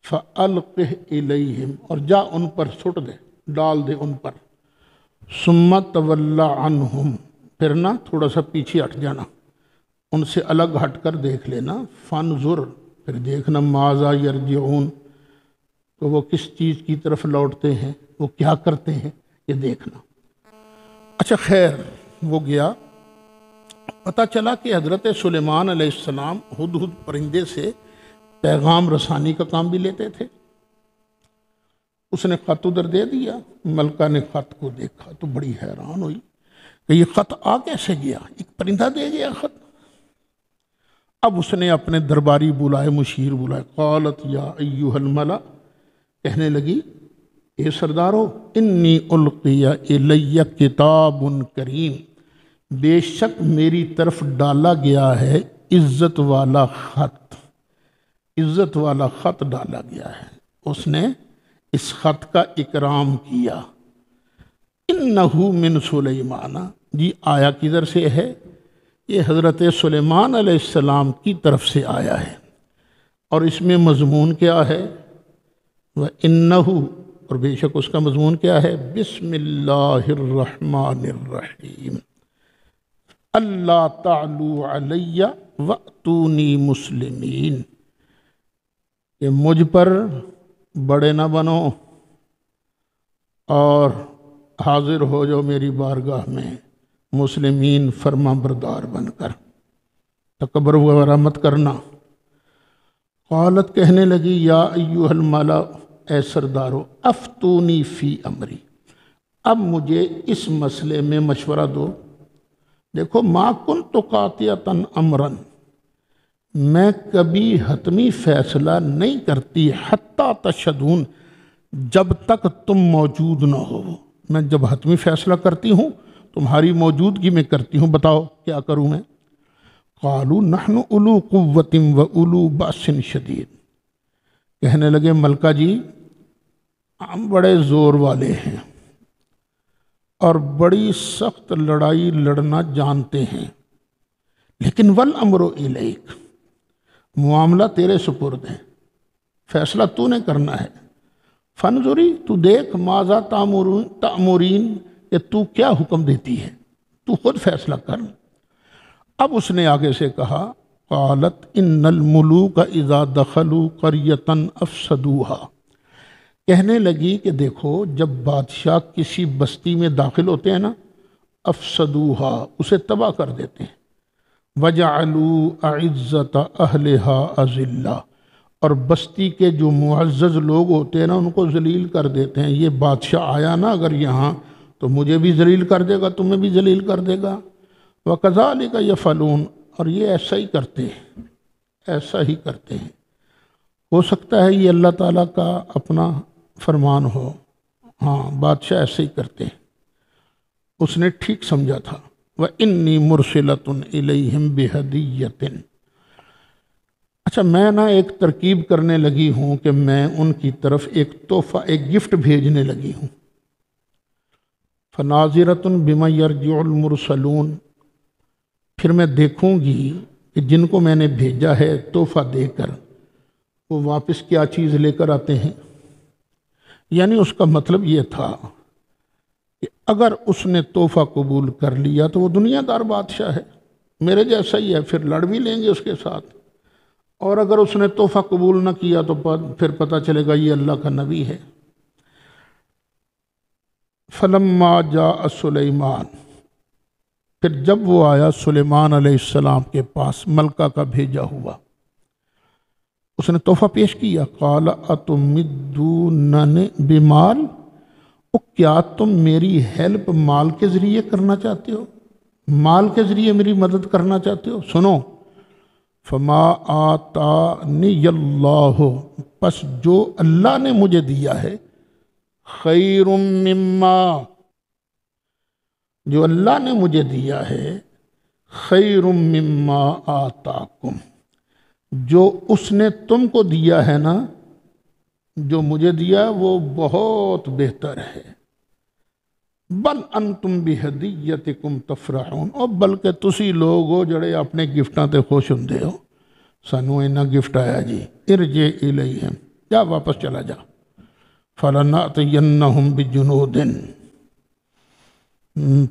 فَأَلْقِهْ إِلَيْهِمْ، اور جا ان پر سٹ دے، ڈال دے ان پر، ثُمَّ تَوَلَّ عَنْهُمْ، پھر نہ تھوڑا سا پیچھے ہٹ جانا، ان سے الگ ہٹ کر دیکھ لینا، فَانْظُرْ، پھر دیکھنا، مَاذَا يَرْجِعُونَ، تو وہ کس چیز کی طرف لوٹتے ہیں، وہ کیا کرتے ہیں، یہ دیکھنا۔ اچھا خیر، وہ گیا، پتہ چلا کہ حضرت سلیمان علیہ السلام ہدہد پرندے سے پیغام رسانی کا کام بھی لیتے تھے۔ اس نے خط ادھر دے دیا، ملکہ نے خط کو دیکھا تو بڑی حیران ہوئی کہ یہ خط آ کیسے گیا، ایک پرندہ دے گیا خط۔ اب اس نے اپنے درباری بلائے، مشیر بلائے، قالت یا ایہا الملا، کہنے لگی اے سردارو، انی القی الی کتاب کریم، بے شک میری طرف ڈالا گیا ہے عزت والا خط، عزت والا خط ڈالا گیا ہے۔ اس نے اس خط کا اکرام کیا۔ انہو من سلیمان، جی آیا کدھر سے ہے؟ یہ حضرت سلیمان علیہ السلام کی طرف سے آیا ہے، اور اس میں مضمون کیا ہے؟ وَإِنَّهُ، اور بے شک اس کا مضمون کیا ہے؟ بسم اللہ الرحمن الرحیم، اللہ تعلو علی وأتونی مسلمین، کہ مجھ پر بڑے نہ بنو اور حاضر ہو جو میری بارگاہ میں مسلمین، فرما بردار بن کر، تکبر وغیرہ مت کرنا۔ قالت، کہنے لگی، یا ایہا الملا، اے سردارو، افتونی فی امری، اب مجھے اس مسئلے میں مشورہ دو۔ دیکھو، ما کنت قاطعۃ امرا، میں کبھی حتمی فیصلہ نہیں کرتی، حتی تشہدون، جب تک تم موجود نہ ہو۔ میں جب حتمی فیصلہ کرتی ہوں تمہاری موجودگی میں کرتی ہوں، بتاؤ کیا کروں میں؟ قالوا نحن اولو قوۃ و اولو باس شدید، کہنے لگے ملکہ جی ہم بڑے زور والے ہیں اور بڑی سخت لڑائی لڑنا جانتے ہیں، لیکن والامر الیک، معاملہ تیرے سپرد ہے، فیصلہ تو نے کرنا ہے۔ فانظری، تو دیکھ، ماذا تأمرین، کہ تو کیا حکم دیتی ہے، تو خود فیصلہ کر۔ اب اس نے آگے سے کہا، قالت ان الملوک اذا دخلوا قریۃ افسدوها، کہنے لگی کہ دیکھو جب بادشاہ کسی بستی میں داخل ہوتے ہیں نا، افسدوها، اسے تباہ کر دیتے ہیں، وجعلوا اعزت اہلها اذلہ، اور بستی کے جو معزز لوگ ہوتے ہیں نا ان کو ذلیل کر دیتے ہیں۔ یہ بادشاہ آیا نا اگر یہاں تو مجھے بھی ذلیل کر دے گا، تمہیں بھی ذلیل کر دے گا۔ وَكَذَلِكَ يَفْعَلُونَ، اور یہ ایسا ہی کرتے ہیں، ایسا ہی کرتے ہیں۔ ہو سکتا ہے یہ اللہ تعالیٰ کا اپنا فرمان ہو، ہاں بادشاہ ایسے ہی کرتے ہیں۔ اس نے ٹھیک سمجھا تھا۔ وَإِنِّي مُرْسِلَةٌ إِلَيْهِمْ بِهَدِيَّةٍ، اچھا میں نا ایک ترکیب کرنے لگی ہوں کہ میں ان کی طرف ایک تحفہ ایک گفٹ بھیجنے لگی ہوں۔ فناظرۃ بما یرجع المرسلون، پھر میں دیکھوں گی کہ جن کو میں نے بھیجا ہے تحفہ دے کر وہ واپس کیا چیز لے کر آتے ہیں۔ یعنی اس کا مطلب یہ تھا کہ اگر اس نے تحفہ قبول کر لیا تو وہ دنیا دار بادشاہ ہے، میرے جیسا ہی ہے، پھر لڑ بھی لیں گے اس کے ساتھ، اور اگر اس نے تحفہ قبول نہ کیا تو پھر پتہ چلے گا یہ اللہ کا نبی ہے۔ فلما جاء سلیمان، پھر جب وہ آیا سلیمان علیہ السلام کے پاس ملکہ کا بھیجا ہوا، اس نے تحفہ پیش کیا۔ قال اتمدوننی بمال، کیا تم میری ہیلپ مال کے ذریعے کرنا چاہتے ہو، مال کے ذریعے میری مدد کرنا چاہتے ہو؟ سنو، فما آتانی اللہ، پس جو اللہ نے مجھے دیا ہے، خیر مما، جو اللہ نے مجھے دیا ہے، خیر مما آتاکم، جو اس نے تم کو دیا ہے نا، جو مجھے دیا وہ بہت بہتر ہے۔ بل انتم بہدیتکم تفرحون، اور بلکہ تسی لوگ ہو جڑے اپنے گفٹاں تے خوش ہوندے ہو، سانو اینا گفٹ آیا جی، ارجع الیہم، جا واپس چلا جا، فلنأتینہم بجنود،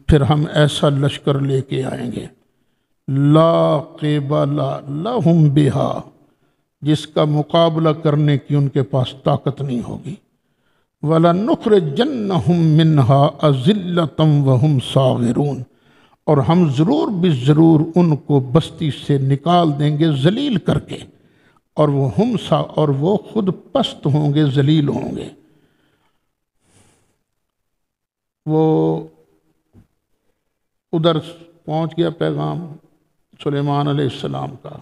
پھر ہم ایسا لشکر لے کے آئیں گے، لا قبل لہم بہا، جس کا مقابلہ کرنے کی ان کے پاس طاقت نہیں ہوگی، وَلَنُخْرِجَنَّهُم مِّنْهَا أَذِلَّةً وَهُمْ صَاغِرُونَ، اور ہم ضرور بضرور ان کو بستی سے نکال دیں گے ذلیل کر کے، اور وہ خود پست ہوں گے، ذلیل ہوں گے۔ وہ ادھر پہنچ گیا پیغام سلیمان علیہ السلام کا،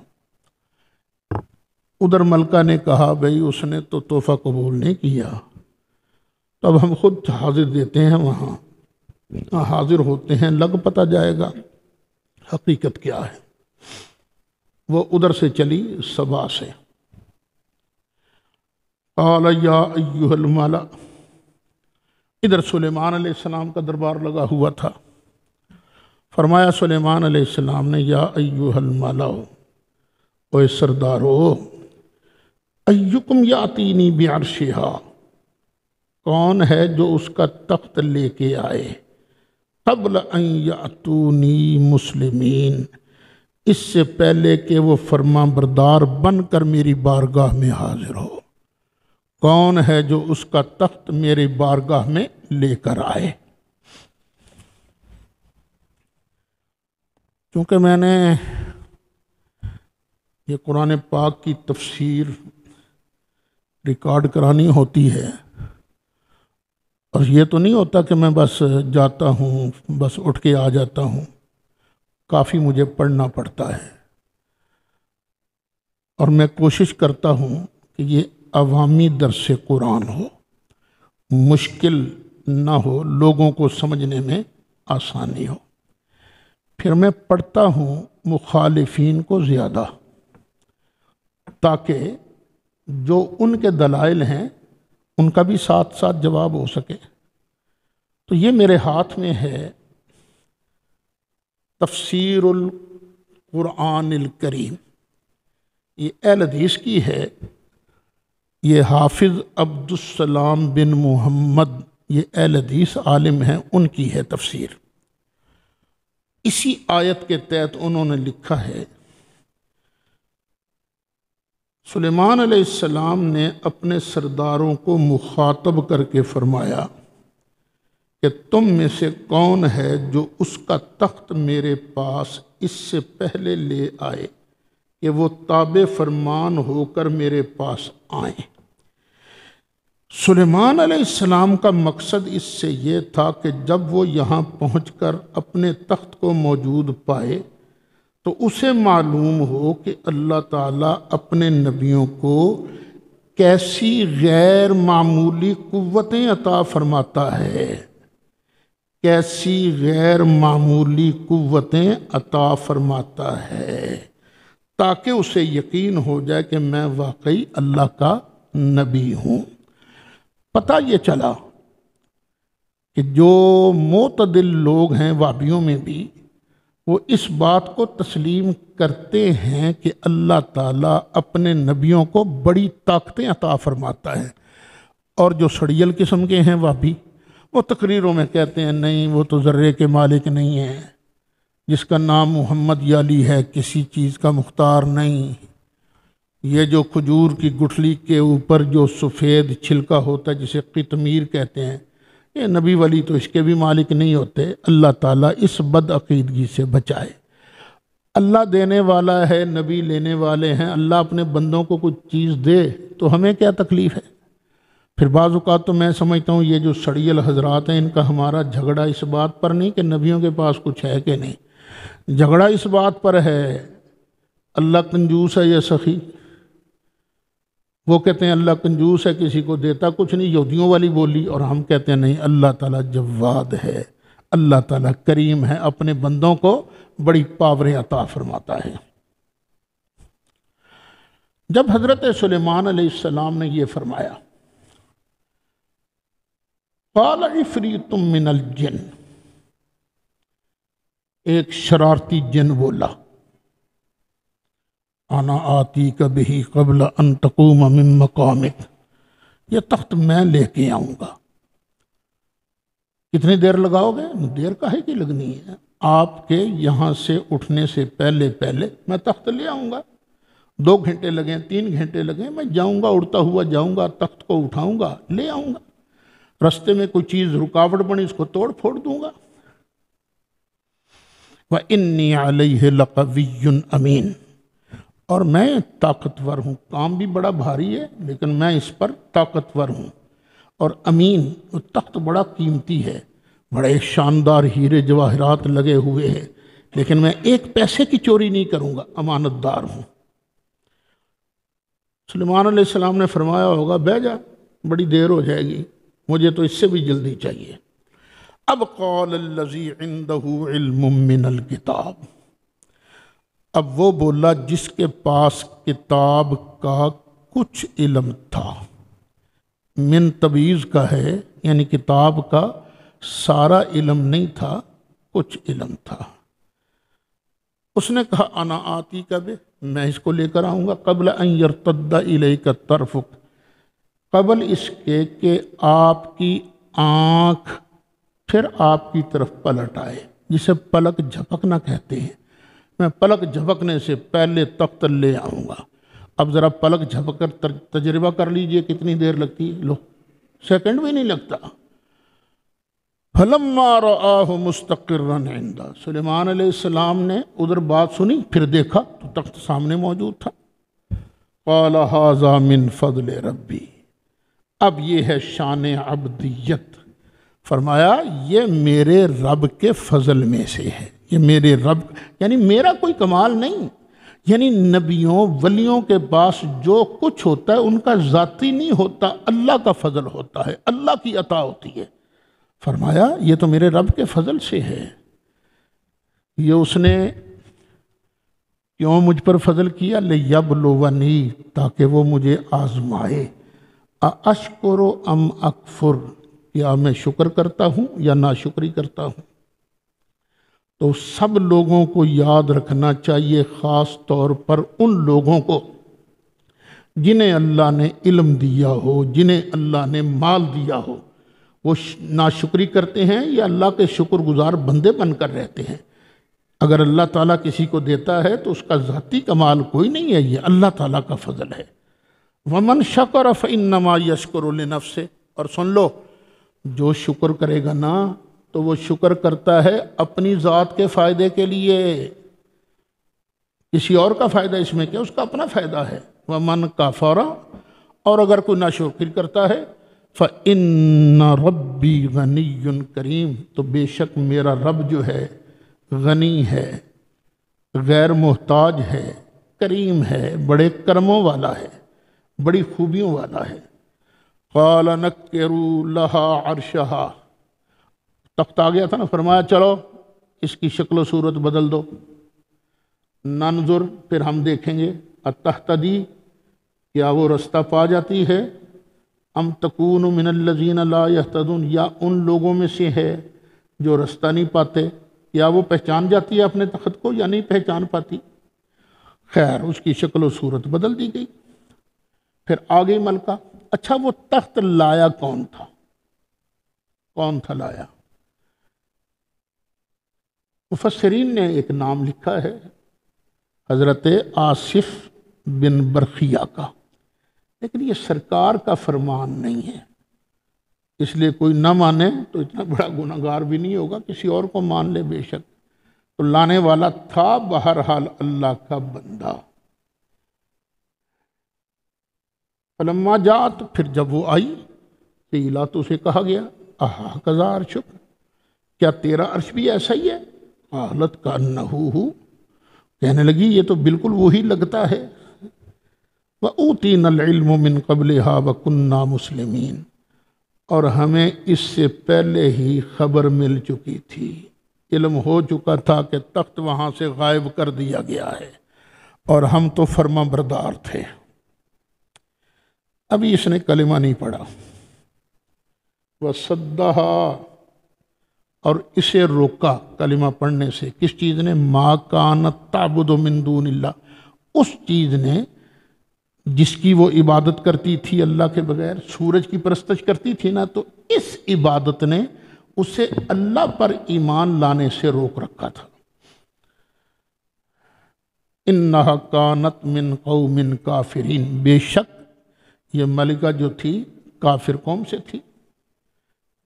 ادھر ملکہ نے کہا بھئی اس نے تو تحفہ قبول نہیں کیا، تو اب ہم خود حاضر دیتے ہیں، وہاں حاضر ہوتے ہیں، لگ پتہ جائے گا حقیقت کیا ہے۔ وہ ادھر سے چلی سبا سے، قال یا ایھا الملأ، ادھر سلیمان علیہ السلام کا دربار لگا ہوا تھا، فرمایا سلیمان علیہ السلام نے، یا ایھا الملأ، اے سردارو، ایکم یاتینی بعرشھا، کون ہے جو اس کا تخت لے کے آئے، قبل ان یاتونی مسلمین، اس سے پہلے کہ وہ فرما بردار بن کر میری بارگاہ میں حاضر ہو، کون ہے جو اس کا تخت میری بارگاہ میں لے کر آئے؟ چونکہ میں نے یہ قرآن پاک کی تفسیر ریکارڈ کرانی ہوتی ہے، اور یہ تو نہیں ہوتا کہ میں بس جاتا ہوں، بس اٹھ کے آ جاتا ہوں، کافی مجھے پڑھنا پڑتا ہے، اور میں کوشش کرتا ہوں کہ یہ عوامی درس قرآن ہو، مشکل نہ ہو، لوگوں کو سمجھنے میں آسانی ہو۔ پھر میں پڑھتا ہوں مخالفین کو زیادہ، تاکہ جو ان کے دلائل ہیں ان کا بھی ساتھ ساتھ جواب ہو سکے۔ تو یہ میرے ہاتھ میں ہے تفسیر القرآن الکریم، یہ اہل حدیث کی ہے، یہ حافظ عبدالسلام بن محمد، یہ اہل حدیث عالم ہیں، ان کی ہے تفسیر۔ اسی آیت کے تحت انہوں نے لکھا ہے، سلیمان علیہ السلام نے اپنے سرداروں کو مخاطب کر کے فرمایا کہ تم میں سے کون ہے جو اس کا تخت میرے پاس اس سے پہلے لے آئے کہ وہ تابع فرمان ہو کر میرے پاس آئیں۔ سلیمان علیہ السلام کا مقصد اس سے یہ تھا کہ جب وہ یہاں پہنچ کر اپنے تخت کو موجود پائے تو اسے معلوم ہو کہ اللہ تعالیٰ اپنے نبیوں کو کیسی غیر معمولی قوتیں عطا فرماتا ہے، کیسی غیر معمولی قوتیں عطا فرماتا ہے، تاکہ اسے یقین ہو جائے کہ میں واقعی اللہ کا نبی ہوں۔ پتہ یہ چلا کہ جو معتدل لوگ ہیں وہابیوں میں بھی، وہ اس بات کو تسلیم کرتے ہیں کہ اللہ تعالیٰ اپنے نبیوں کو بڑی طاقتیں عطا فرماتا ہے، اور جو سڑیل قسم کے ہیں وہابی، وہ تقریروں میں کہتے ہیں نہیں وہ تو ذرے کے مالک نہیں ہے، جس کا نام محمد یا علی ہے کسی چیز کا مختار نہیں، یہ جو کھجور کی گٹھلی کے اوپر جو سفید چھلکا ہوتا ہے جسے قطمیر کہتے ہیں، یہ نبی ولی تو اس کے بھی مالک نہیں ہوتے۔ اللہ تعالیٰ اس بد عقیدگی سے بچائے۔ اللہ دینے والا ہے، نبی لینے والے ہیں، اللہ اپنے بندوں کو کچھ چیز دے تو ہمیں کیا تکلیف ہے؟ پھر بعض اوقات تو میں سمجھتا ہوں یہ جو سڑیل حضرات ہیں، ان کا ہمارا جھگڑا اس بات پر نہیں کہ نبیوں کے پاس کچھ ہے کہ نہیں، جھگڑا اس بات پر ہے اللہ کنجوس ہے یا سخی۔ وہ کہتے ہیں اللہ کنجوس ہے، کسی کو دیتا کچھ نہیں، یہودیوں والی بولی، اور ہم کہتے ہیں نہیں اللہ تعالیٰ جواد ہے، اللہ تعالیٰ کریم ہے، اپنے بندوں کو بڑی پاوریں عطا فرماتا ہے۔ جب حضرت سلیمان علیہ السلام نے یہ فرمایا، قال عفریت من الجن، ایک شرارتی جن بولا، انا آتی کا بہی قبل ان تقوم من مقامک، یہ تخت میں لے کے آؤں گا۔ کتنی دیر لگاؤ گے؟ دیر کاہے کی لگنی ہے، آپ کے یہاں سے اٹھنے سے پہلے میں تخت لے آؤں گا۔ 2 گھنٹے لگیں، 3 گھنٹے لگیں، میں جاؤں گا، اڑتا ہوا جاؤں گا، تخت کو اٹھاؤں گا، لے آؤں گا۔ رستے میں کوئی چیز رکاوٹ بنی اس کو توڑ پھوڑ دوں گا۔ وَإِنِّي عَلَيْهِ لَقَوِيٌّ أَمِينٌ، اور میں طاقتور ہوں، کام بھی بڑا بھاری ہے لیکن میں اس پر طاقتور ہوں، اور امین، وہ تخت بڑا قیمتی ہے، بڑے شاندار ہیرے جواہرات لگے ہوئے ہیں، لیکن میں ایک پیسے کی چوری نہیں کروں گا، امانت دار ہوں۔ سلیمان علیہ السلام نے فرمایا ہوگا بہ جا، بڑی دیر ہو جائے گی، مجھے تو اس سے بھی جلدی چاہیے۔ اب قال الذی عنده علم من الکتاب، اب وہ بولا جس کے پاس کتاب کا کچھ علم تھا، من تبعیض کا ہے، یعنی کتاب کا سارا علم نہیں تھا، کچھ علم تھا۔ اس نے کہا انا آتی کا بے، میں اس کو لے کر آؤں گا، قبل ان یرتد الیک طرفک، قبل اس کے کہ آپ کی آنکھ پھر آپ کی طرف پلٹ آئے، جسے پلک جھپکنا کہتے ہیں، میں پلک جھپکنے سے پہلے تخت لے آؤں گا۔ اب ذرا پلک جھپک کر تجربہ کر لیجئے کتنی دیر لگتی ہے، لو سیکنڈ بھی نہیں لگتا۔ فَلَمَّا رَآهُ مُسْتَقِرًّا عِنْدَهُ، سلیمان علیہ السلام نے ادھر بات سنی، پھر دیکھا تو تخت سامنے موجود تھا۔ قَالَ هَذَا مِنْ فَضْلِ رَبِّي، اب یہ ہے شان عبدیت، فرمایا یہ میرے رب کے فضل میں سے ہے، یہ میرے رب، یعنی میرا کوئی کمال نہیں، یعنی نبیوں ولیوں کے پاس جو کچھ ہوتا ہے ان کا ذاتی نہیں ہوتا، اللہ کا فضل ہوتا ہے، اللہ کی عطا ہوتی ہے۔ فرمایا یہ تو میرے رب کے فضل سے ہے، یہ اس نے کیوں مجھ پر فضل کیا، لیبلونی، تاکہ وہ مجھے آزمائے، ااشکر ام اکفر، یا میں شکر کرتا ہوں یا ناشکری کرتا ہوں۔ تو سب لوگوں کو یاد رکھنا چاہیے، خاص طور پر ان لوگوں کو جنہیں اللہ نے علم دیا ہو، جنہیں اللہ نے مال دیا ہو، وہ ناشکری کرتے ہیں یا اللہ کے شکر گزار بندے بن کر رہتے ہیں۔ اگر اللہ تعالیٰ کسی کو دیتا ہے تو اس کا ذاتی کمال کوئی نہیں ہے، یہ اللہ تعالیٰ کا فضل ہے۔ وَمَنْ شَكَرَ فَإِنَّمَا يَشْكُرُ لِنَفْسِهِ، اور سن لو، جو شکر کرے گا نا تو وہ شکر کرتا ہے اپنی ذات کے فائدے کے لیے، کسی اور کا فائدہ اس میں کیا، اس کا اپنا فائدہ ہے۔ وَمَنْ كَفَرَ، اور اگر کوئی ناشکری کرتا ہے، فَإِنَّ رَبِّي غَنِيٌّ كَرِيمٌ، تو بے شک میرا رب جو ہے غنی ہے، غیر محتاج ہے، کریم ہے، بڑے کرموں والا ہے، بڑی خوبیوں والا ہے۔ قال نکروا لها عرشها، تخت آ گیا تھا نا، فرمایا چلو اس کی شکل و صورت بدل دو، ننظر پھر ہم دیکھیں گے، اتہتدی کیا وہ رستہ پا جاتی ہے، ام تکون من الذین لا یہتدون یا ان لوگوں میں سے ہے جو رستہ نہیں پاتے، یا وہ پہچان جاتی ہے اپنے تخت کو یا نہیں پہچان پاتی۔ خیر اس کی شکل و صورت بدل دی گئی، پھر آگے ملکہ۔ اچھا وہ تخت لایا کون تھا؟ کون تھا لایا؟ مفسرین نے ایک نام لکھا ہے حضرت آصف بن برخیہ کا، لیکن یہ سرکار کا فرمان نہیں ہے، اس لیے کوئی نہ مانے تو اتنا بڑا گناہگار بھی نہیں ہوگا، کسی اور کو مان لے بے شک۔ تو لانے والا تھا بہرحال اللہ کا بندہ۔ فلما جات پھر جب وہ آئی، قیلا تو اسے کہا گیا اہا کذا عرشک، کیا تیرا عرش بھی ایسا ہی ہے؟ قالت کأنہ، کہنے لگی یہ تو بالکل وہی لگتا ہے۔ وَأُوتِينَا الْعِلْمُ مِنْ قَبْلِهَا وَكُنَّا مُسْلِمِينَ، اور ہمیں اس سے پہلے ہی خبر مل چکی تھی، علم ہو چکا تھا کہ تخت وہاں سے غائب کر دیا گیا ہے، اور ہم تو فرما بردار تھے۔ ابھی اس نے کلمہ نہیں پڑھا۔ وَصَدَّهَا، اور اسے روکا کلمہ پڑھنے سے، کس چیز نے؟ مَا كَانَتْ تَعْبُدُ مِن دُونِ اللَّهِ، اس چیز نے جس کی وہ عبادت کرتی تھی اللہ کے بغیر، سورج کی پرستش کرتی تھی نا، تو اس عبادت نے اسے اللہ پر ایمان لانے سے روک رکھا تھا۔ اِنَّهَا كَانَتْ مِن قَوْمٍ كَافِرِينَ، بے شک یہ ملکہ جو تھی کافر قوم سے تھی۔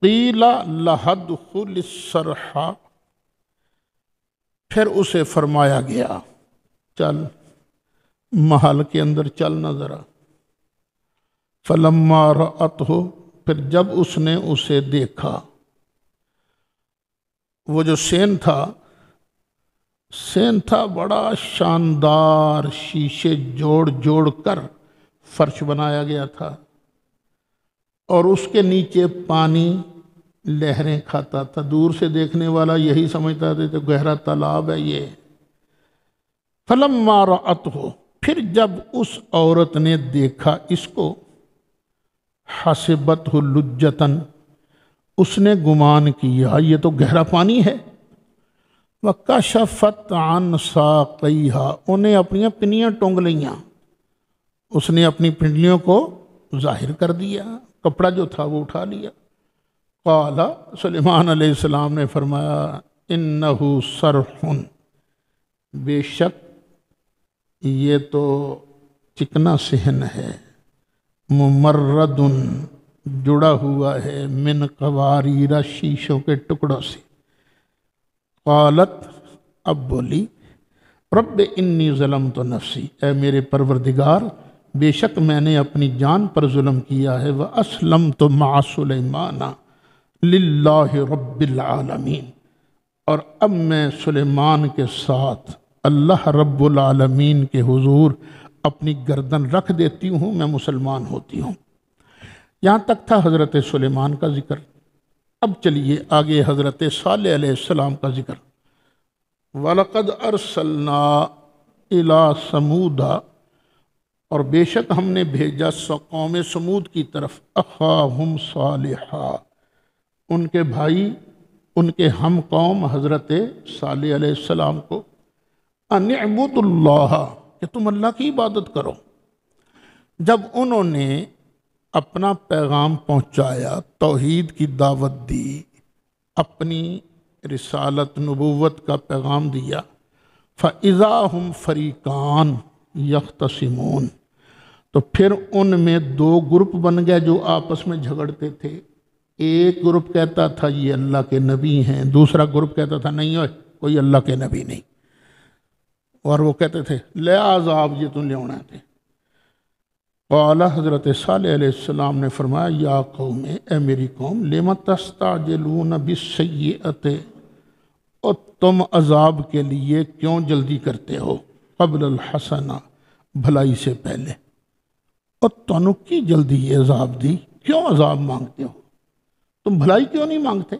قیل لہا ادخل الصرح، پھر اسے فرمایا گیا چل محل کے اندر چلنا ذرا۔ فلما رأتہ، پھر جب اس نے اسے دیکھا، وہ جو سین تھا بڑا شاندار، شیشے جوڑ جوڑ کر فرش بنایا گیا تھا، اور اس کے نیچے پانی لہریں کھاتا تھا۔ دور سے دیکھنے والا یہی سمجھتا تھا کہ گہرا تالاب ہے یہ۔ فلما رأتہ، پھر جب اس عورت نے دیکھا اس کو، حسبتہ لجتن، اس نے گمان کیا یہ تو گہرا پانی ہے۔ وکشفت عن ساقیہا، انہیں اپنی پنیاں ٹونگ لیاں، اس نے اپنی پنڈلیوں کو ظاہر کر دیا، کپڑا جو تھا وہ اٹھا لیا۔ قال، سلیمان علیہ السلام نے فرمایا انہ صرح، بے شک یہ تو چکنا صحن ہے، ممرد، جڑا ہوا ہے، من قواریر، شیشوں کے ٹکڑوں سے۔ قالت، اب بولی، رب انی ظلمت نفسی، اے میرے پروردگار بے شک میں نے اپنی جان پر ظلم کیا ہے، وَأَسْلَمْتُ مَعَ سُلَيْمَانَ لِلَّهِ رَبِّ الْعَالَمِينَ، اور اب میں سلیمان کے ساتھ اللہ رب العالمین کے حضور اپنی گردن رکھ دیتی ہوں، میں مسلمان ہوتی ہوں۔ یہاں تک تھا حضرت سلیمان کا ذکر۔ اب چلیے آگے حضرت صالح علیہ السلام کا ذکر۔ وَلَقَدْ أَرْسَلْنَا إِلَىٰ ثَمُودَ، اور بے شک ہم نے بھیجا قوم سمود کی طرف، أَخَاهُمْ صَالِحًا، ان کے بھائی، ان کے ہم قوم حضرت صالح علیہ السلام کو، أَنِ اعْبُدُوا اللَّهَ، کہ تم اللہ کی عبادت کرو۔ جب انہوں نے اپنا پیغام پہنچایا، توحید کی دعوت دی، اپنی رسالت نبوت کا پیغام دیا، فَإِذَا هُمْ فَرِيقَانِ يَخْتَصِمُونَ، تو پھر ان میں دو گروپ بن گئے جو آپس میں جھگڑتے تھے۔ ایک گروپ کہتا تھا یہ اللہ کے نبی ہیں، دوسرا گروپ کہتا تھا نہیں ہوئے کوئی اللہ کے نبی نہیں، اور وہ کہتے تھے لے عذاب یہ تم لے ہونا تھے۔ قال، حضرت صالح علیہ السلام نے فرمایا یا قوم، اے میری قوم، لم تستعجلون بالسیئۃ، اور تم عذاب کے لیے کیوں جلدی کرتے ہو، قبل الحسنہ، بھلائی سے پہلے، اور تنو کی جلدی یہ عذاب دی، کیوں عذاب مانگتے ہو، تم بھلائی کیوں نہیں مانگتے؟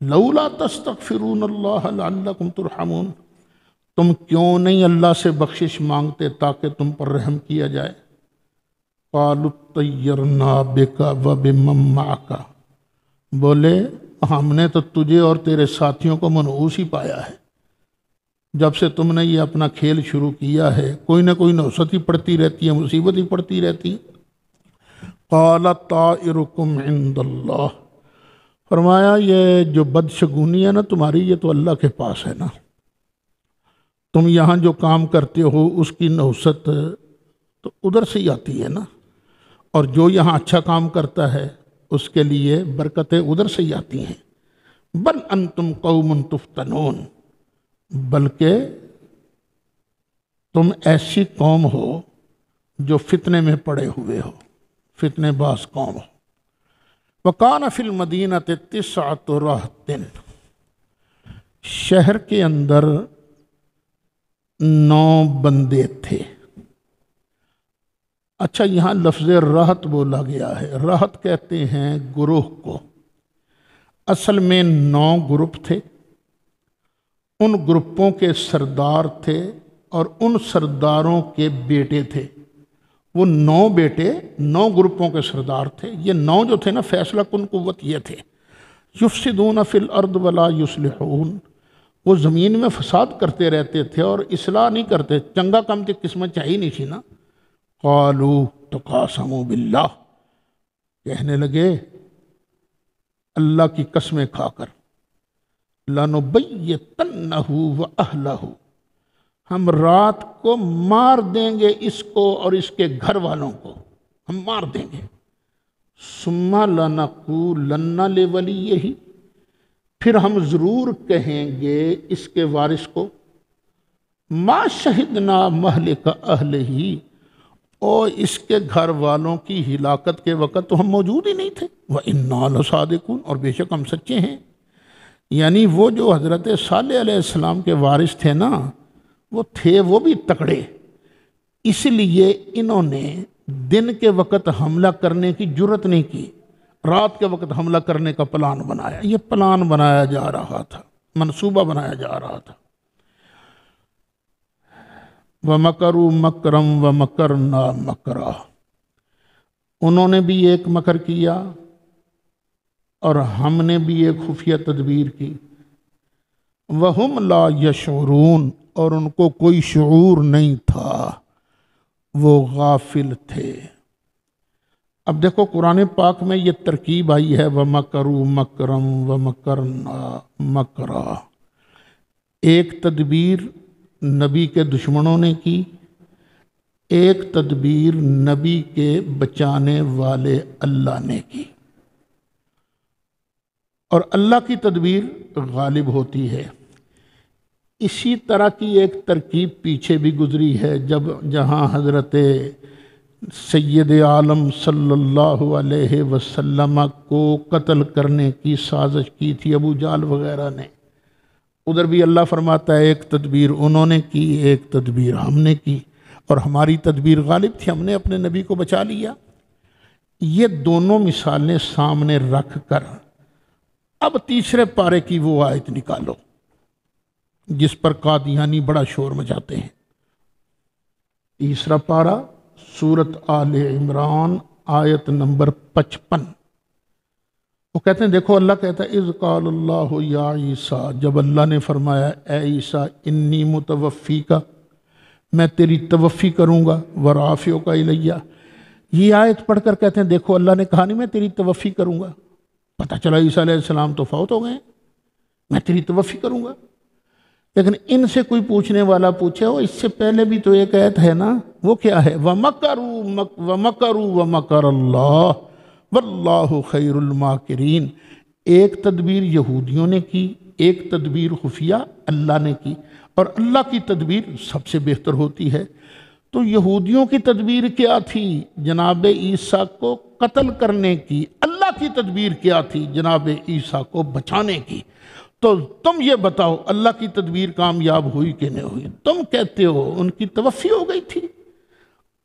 لولا تستغفرون اللہ لعلکم ترحمون، تم کیوں نہیں اللہ سے بخشش مانگتے تاکہ تم پر رحم کیا جائے؟ قالوا طیرنا بک وبمن معک، بولے ہم نے تو تجھے اور تیرے ساتھیوں کو منحوس ہی پایا ہے، جب سے تم نے یہ اپنا کھیل شروع کیا ہے کوئی نہ کوئی نوست ہی پڑتی رہتی ہے، مصیبت ہی پڑتی رہتی ہے۔ قال طائرکم عند اللہ، فرمایا یہ جو بدشگونی ہے نا تمہاری، یہ تو اللہ کے پاس ہے نا، تم یہاں جو کام کرتے ہو اس کی نوست تو ادھر سے ہی آتی ہے نا، اور جو یہاں اچھا کام کرتا ہے اس کے لیے برکتیں ادھر سے ہی آتی ہیں۔ بل انتم قوم تفتنون، بلکہ تم ایسی قوم ہو جو فتنے میں پڑے ہوئے ہو، فتنے باز قوم ہو۔ وَقَانَ فِي الْمَدِينَةِ تِسْعَةُ رَهْطٍ، شہر کے اندر 9 بندے تھے۔ اچھا یہاں لفظ رہط بولا گیا ہے، رہط کہتے ہیں گروہ کو، اصل میں 9 گروپ تھے، ان گروپوں کے سردار تھے اور ان سرداروں کے بیٹے تھے، وہ 9 بیٹے 9 گروپوں کے سردار تھے۔ یہ 9 جو تھے نا فیصلہ کن قوت یہ تھے، یفسدون فی الارض ولا یصلحون، وہ زمین میں فساد کرتے رہتے تھے اور اصلاح نہیں کرتے، چنگا کم کی قسمت چاہیے نہیں تھی نا۔ قالوا تقاسموا باللہ، کہنے لگے اللہ کی قسمیں کھا کر، لَنُبَيِّتَنَّهُ وَأَهْلَهُ، ہم رات کو مار دیں گے اس کو اور اس کے گھر والوں کو، ہم مار دیں گے۔ ثُمَّ لَنَقُولَنَّ لِوَلِيِّهِ، پھر ہم ضرور کہیں گے اس کے وارث کو، مَا شَهِدْنَا مَهْلِكَ أَهْلِهِ، اور اس کے گھر والوں کی ہلاکت کے وقت تو ہم موجود ہی نہیں تھے، وَإِنَّا لَصَادِقُونَ، اور بے شک ہم سچے ہیں۔ یعنی وہ جو حضرت صالح علیہ السلام کے وارث تھے نا، وہ تھے وہ بھی تکڑے، اس لیے انہوں نے دن کے وقت حملہ کرنے کی جرت نہیں کی، رات کے وقت حملہ کرنے کا پلان بنایا۔ یہ پلان بنایا جا رہا تھا، منصوبہ بنایا جا رہا تھا۔ وَمَكَرُوا مَكْرًا وَمَكَرْنَا مَكْرًا، انہوں نے بھی ایک مکر کیا اور ہم نے بھی ایک خفیہ تدبیر کی۔ وَهُمْ لَا يَشْعُرُونَ، اور ان کو کوئی شعور نہیں تھا، وہ غافل تھے۔ اب دیکھو قرآن پاک میں یہ ترکیب آئی ہے، وَمَكَرُوا مَكْرًا وَمَكَرْنَا مَكْرًا، ایک تدبیر نبی کے دشمنوں نے کی، ایک تدبیر نبی کے بچانے والے اللہ نے کی، اور اللہ کی تدبیر غالب ہوتی ہے۔ اسی طرح کی ایک ترکیب پیچھے بھی گزری ہے، جہاں حضرت سید عالم صلی اللہ علیہ وسلم کو قتل کرنے کی سازش کی تھی ابو جہل وغیرہ نے، ادھر بھی اللہ فرماتا ہے ایک تدبیر انہوں نے کی، ایک تدبیر ہم نے کی، اور ہماری تدبیر غالب تھی، ہم نے اپنے نبی کو بچا لیا۔ یہ دونوں مثالیں سامنے رکھ کر اب تیسرے پارے کی وہ آیت نکالو جس پر قادیانی بڑا شور مچاتے ہیں۔ تیسرا پارہ سورت آل عمران آیت نمبر 55، وہ کہتے ہیں دیکھو اللہ کہتا ہے اذ قال اللہ یا عیسیٰ، جب اللہ نے فرمایا اے عیسیٰ انی متوفیک، میں تیری توفی کروں گا، ورافعک الیہ، یہ آیت پڑھ کر کہتے ہیں دیکھو اللہ نے کہا نہیں میں تیری توفی کروں گا، پتہ چلا عیسیٰ علیہ السلام تو فوت ہو گئے، میں تیری توفی کروں گا۔ لیکن ان سے کوئی پوچھنے والا پوچھے ہو اس سے پہلے بھی تو ایک آیت ہے نا، وہ کیا ہے؟ وَمَكَرُوا وَمَكَرَ اللَّهُ وَاللَّهُ خَيْرُ الْمَاكِرِينَ، ایک تدبیر یہودیوں نے کی، ایک تدبیر خفیہ اللہ نے کی، اور اللہ کی تدبیر سب سے بہتر ہوتی ہے۔ تو یہودیوں کی تدبیر کیا تھی؟ جناب عیسیٰ کو قتل کرنے کی۔ اللہ کی تدبیر کیا تھی؟ جناب عیسیٰ کو بچانے کی۔ تو تم یہ بتاؤ اللہ کی تدبیر کامیاب ہوئی کہ نہیں ہوئی؟ تم کہتے ہو ان کی توفی ہو گئی تھی،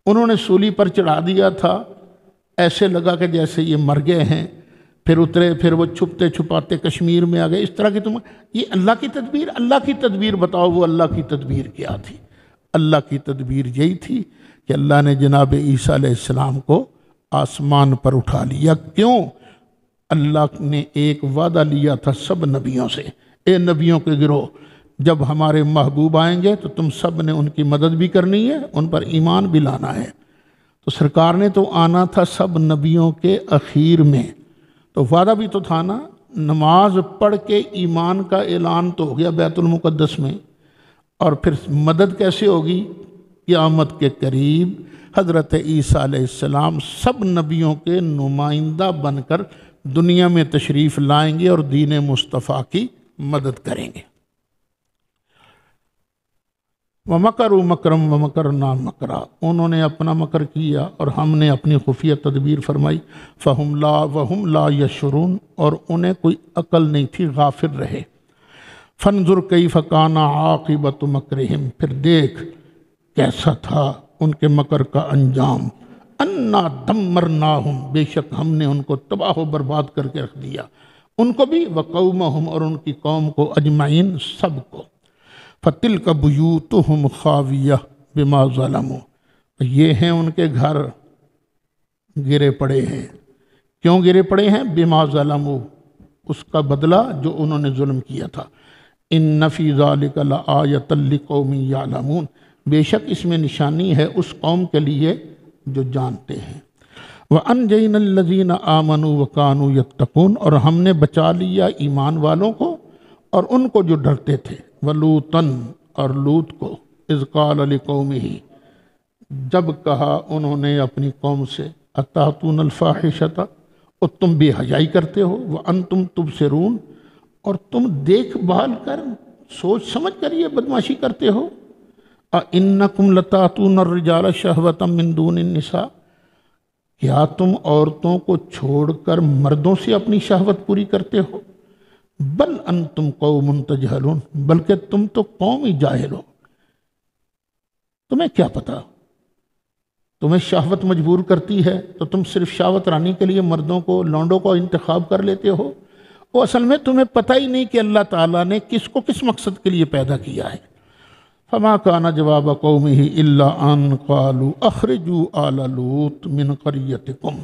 انہوں نے سولی پر چڑھا دیا تھا، ایسے لگا کہ جیسے یہ مر گئے ہیں، پھر اترے، پھر وہ چھپتے چھپاتے کشمیر میں آ گئے. اس طرح کی یہ اللہ کی تدبیر. اللہ کی تدبیر بتاؤ، وہ اللہ کی تدبیر کیا تھی؟ اللہ کی تدبیر یہی تھی کہ اللہ نے جناب عیسیٰ علیہ السلام کو آسمان پر اٹھا لیا. کیوں؟ اللہ نے ایک وعدہ لیا تھا سب نبیوں سے، اے نبیوں کے گروہ، جب ہمارے محبوب آئیں گے تو تم سب نے ان کی مدد بھی کرنی ہے، ان پر ایمان بھی لانا ہے. تو سرکار نے تو آنا تھا سب نبیوں کے اخیر میں، تو وعدہ بھی تو تھا نا. نماز پڑھ کے ایمان کا اعلان تو ہو گیا بیت المقدس میں، اور پھر مدد کیسے ہوگی؟ قیامت کے قریب حضرت عیسیٰ علیہ السلام سب نبیوں کے نمائندہ بن کر دنیا میں تشریف لائیں گے اور دین مصطفیٰ کی مدد کریں گے. وَمَكَرُوا مَكْرًا وَمَكَرْنَا مَكْرًا، انہوں نے اپنا مکر کیا اور ہم نے اپنی خفیہ تدبیر فرمائی. وَهُمْ لَا يَشْعُرُونَ، اور انہیں کوئی عقل نہیں تھی، غافل رہے. فَانظُرْ كَيْفَ كَانَ عَاقِبَةُ مَكْرِهِمْ، پھر دیکھ کیسا تھا ان کے مکر کا انجام. اَنَّا دَمَّرْنَاهُمْ، بے شک ہم نے ان کو تباہ و برباد کر کے رکھ دیا، ان کو بھی، وَقَوْمَهُمْ، اور ان کی قوم کو، اجمعین، سب کو. فَتِلْكَ بُيُوتُهُمْ خَاوِيَةٌ بِمَا ظَلَمُوا، یہ ہیں ان کے گھر گرے پڑے ہیں. کیوں گرے پڑے ہیں؟ بِمَا ظَلَمُوا، اس کا بدلہ جو انہوں نے ظلم کیا تھا. إِنَّ فِي ذَلِكَ لَآيَةً لِقَوْمٍ يَعْلَمُونَ، بے شک اس میں نشانی ہے اس قوم کے لیے جو جانتے ہیں. وَأَنْجَيْنَا الَّذِينَ آمَنُوا وَكَانُوا يَتَّقُونَ، اور ہم نے بچا لیا ایمان والوں کو اور ان کو جو ڈرتے تھے. وَلُوطًا، اور لوط کو، اذ قال لقومہ، جب کہا انہوں نے اپنی قوم سے، اتاتون الفاحشۃ، اور تم بے حیائی کرتے ہو، وانتم تبصرون، اور تم دیکھ بھال کر سوچ سمجھ کر یہ بدماشی کرتے ہو. انکم لتاتون الرجال شہوۃ من دون النساء، کیا تم عورتوں کو چھوڑ کر مردوں سے اپنی شہوت پوری کرتے ہو؟ بل انتم قوم تجہلون، بلکہ تم تو قوم ہی جاہل ہو. تمہیں کیا پتا؟ تمہیں شہوت مجبور کرتی ہے تو تم صرف شہوت رانی کے لیے مردوں کو، لونڈوں کو انتخاب کر لیتے ہو. وہ اصل میں تمہیں پتہ ہی نہیں کہ اللہ تعالیٰ نے کس کو کس مقصد کے لیے پیدا کیا ہے. فما کان جواب قومہ الا ان قالوا اخرجوا آل لوط من قریتکم،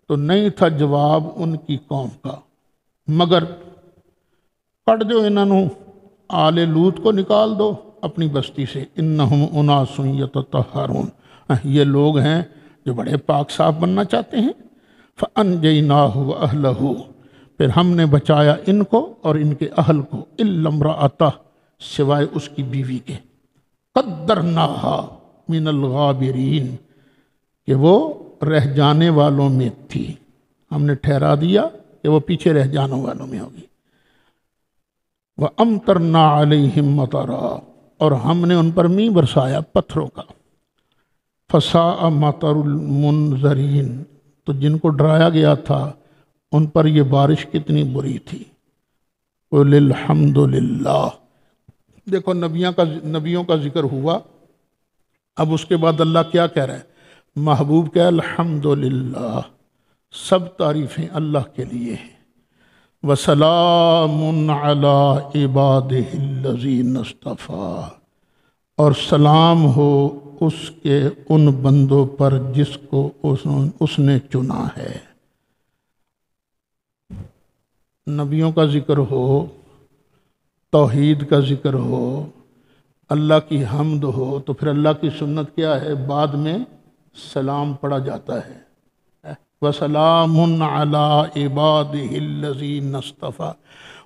تو نہیں تھا جواب ان کی قوم کا مگر پڑھ دو انہوں آل لوط کو نکال دو اپنی بستی سے. انہم اناس یتطہرون، یہ لوگ ہیں جو بڑے پاک صاف بننا چاہتے ہیں. فانجیناہ واہلہ، پھر ہم نے بچایا ان کو اور ان کے اہل کو. الا امرأتہ، سوائے اس کی بیوی کے. قدرناہا من الغابرین، کہ وہ رہ جانے والوں میں تھی، ہم نے ٹھہرا دیا کہ وہ پیچھے رہ جانے والوں میں ہوگی. وَأَمْطَرْنَا عَلَيْهِمْ مَطَرًا، اور ہم نے ان پر می برسایا پتھروں کا. فَسَاءَ مَطَرُ الْمُنذَرِينَ، تو جن کو ڈرایا گیا تھا ان پر یہ بارش کتنی بری تھی. قُلِ الْحَمْدُ لِلَّهِ، دیکھو نبیوں کا ذکر ہوا، اب اس کے بعد اللہ کیا کہہ رہا ہے؟ محبوب کہہ الحمدللہ، سب تعریفیں اللہ کے لیے ہیں. وَسَلَامٌ عَلَىٰ عِبَادِهِ الَّذِينَ اصْطَفَىٰ، اور سلام ہو اس کے ان بندوں پر جس کو اس نے چنا ہے. نبیوں کا ذکر ہو، توحید کا ذکر ہو، اللہ کی حمد ہو، تو پھر اللہ کی سنت کیا ہے؟ بعد میں سلام پڑھا جاتا ہے. وَسَلَامٌ عَلَىٰ عِبَادِهِ الَّذِينَ اصْطَفَىٰ.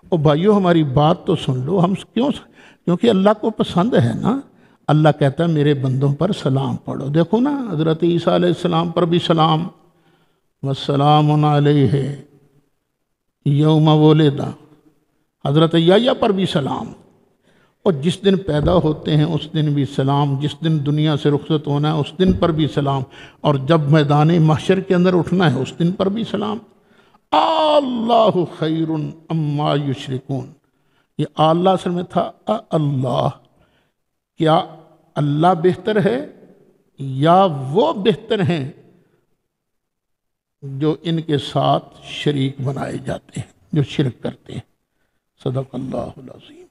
او بھائیو ہماری بات تو سن لو، ہم کیونکہ اللہ کو پسند ہے نا. اللہ کہتا ہے میرے بندوں پر سلام پڑھو. دیکھو نا حضرت عیسیٰ علیہ السلام پر بھی سلام، وَالسَّلَامٌ عَلَيْهِ يَوْمَ وُلِدَ، حضرت یحییٰ پر بھی سلام. اور جس دن پیدا ہوتے ہیں اس دن بھی سلام، جس دن دنیا سے رخصت ہونا ہے اس دن پر بھی سلام، اور جب میدان محشر کے اندر اٹھنا ہے اس دن پر بھی سلام. اللہ خیر اما یشرکون، یہ اللہ اصل میں تھا اللہ، کیا اللہ بہتر ہے یا وہ بہتر ہیں جو ان کے ساتھ شریک بنائے جاتے ہیں، جو شرک کرتے ہیں۔ صدق اللہ العظیم۔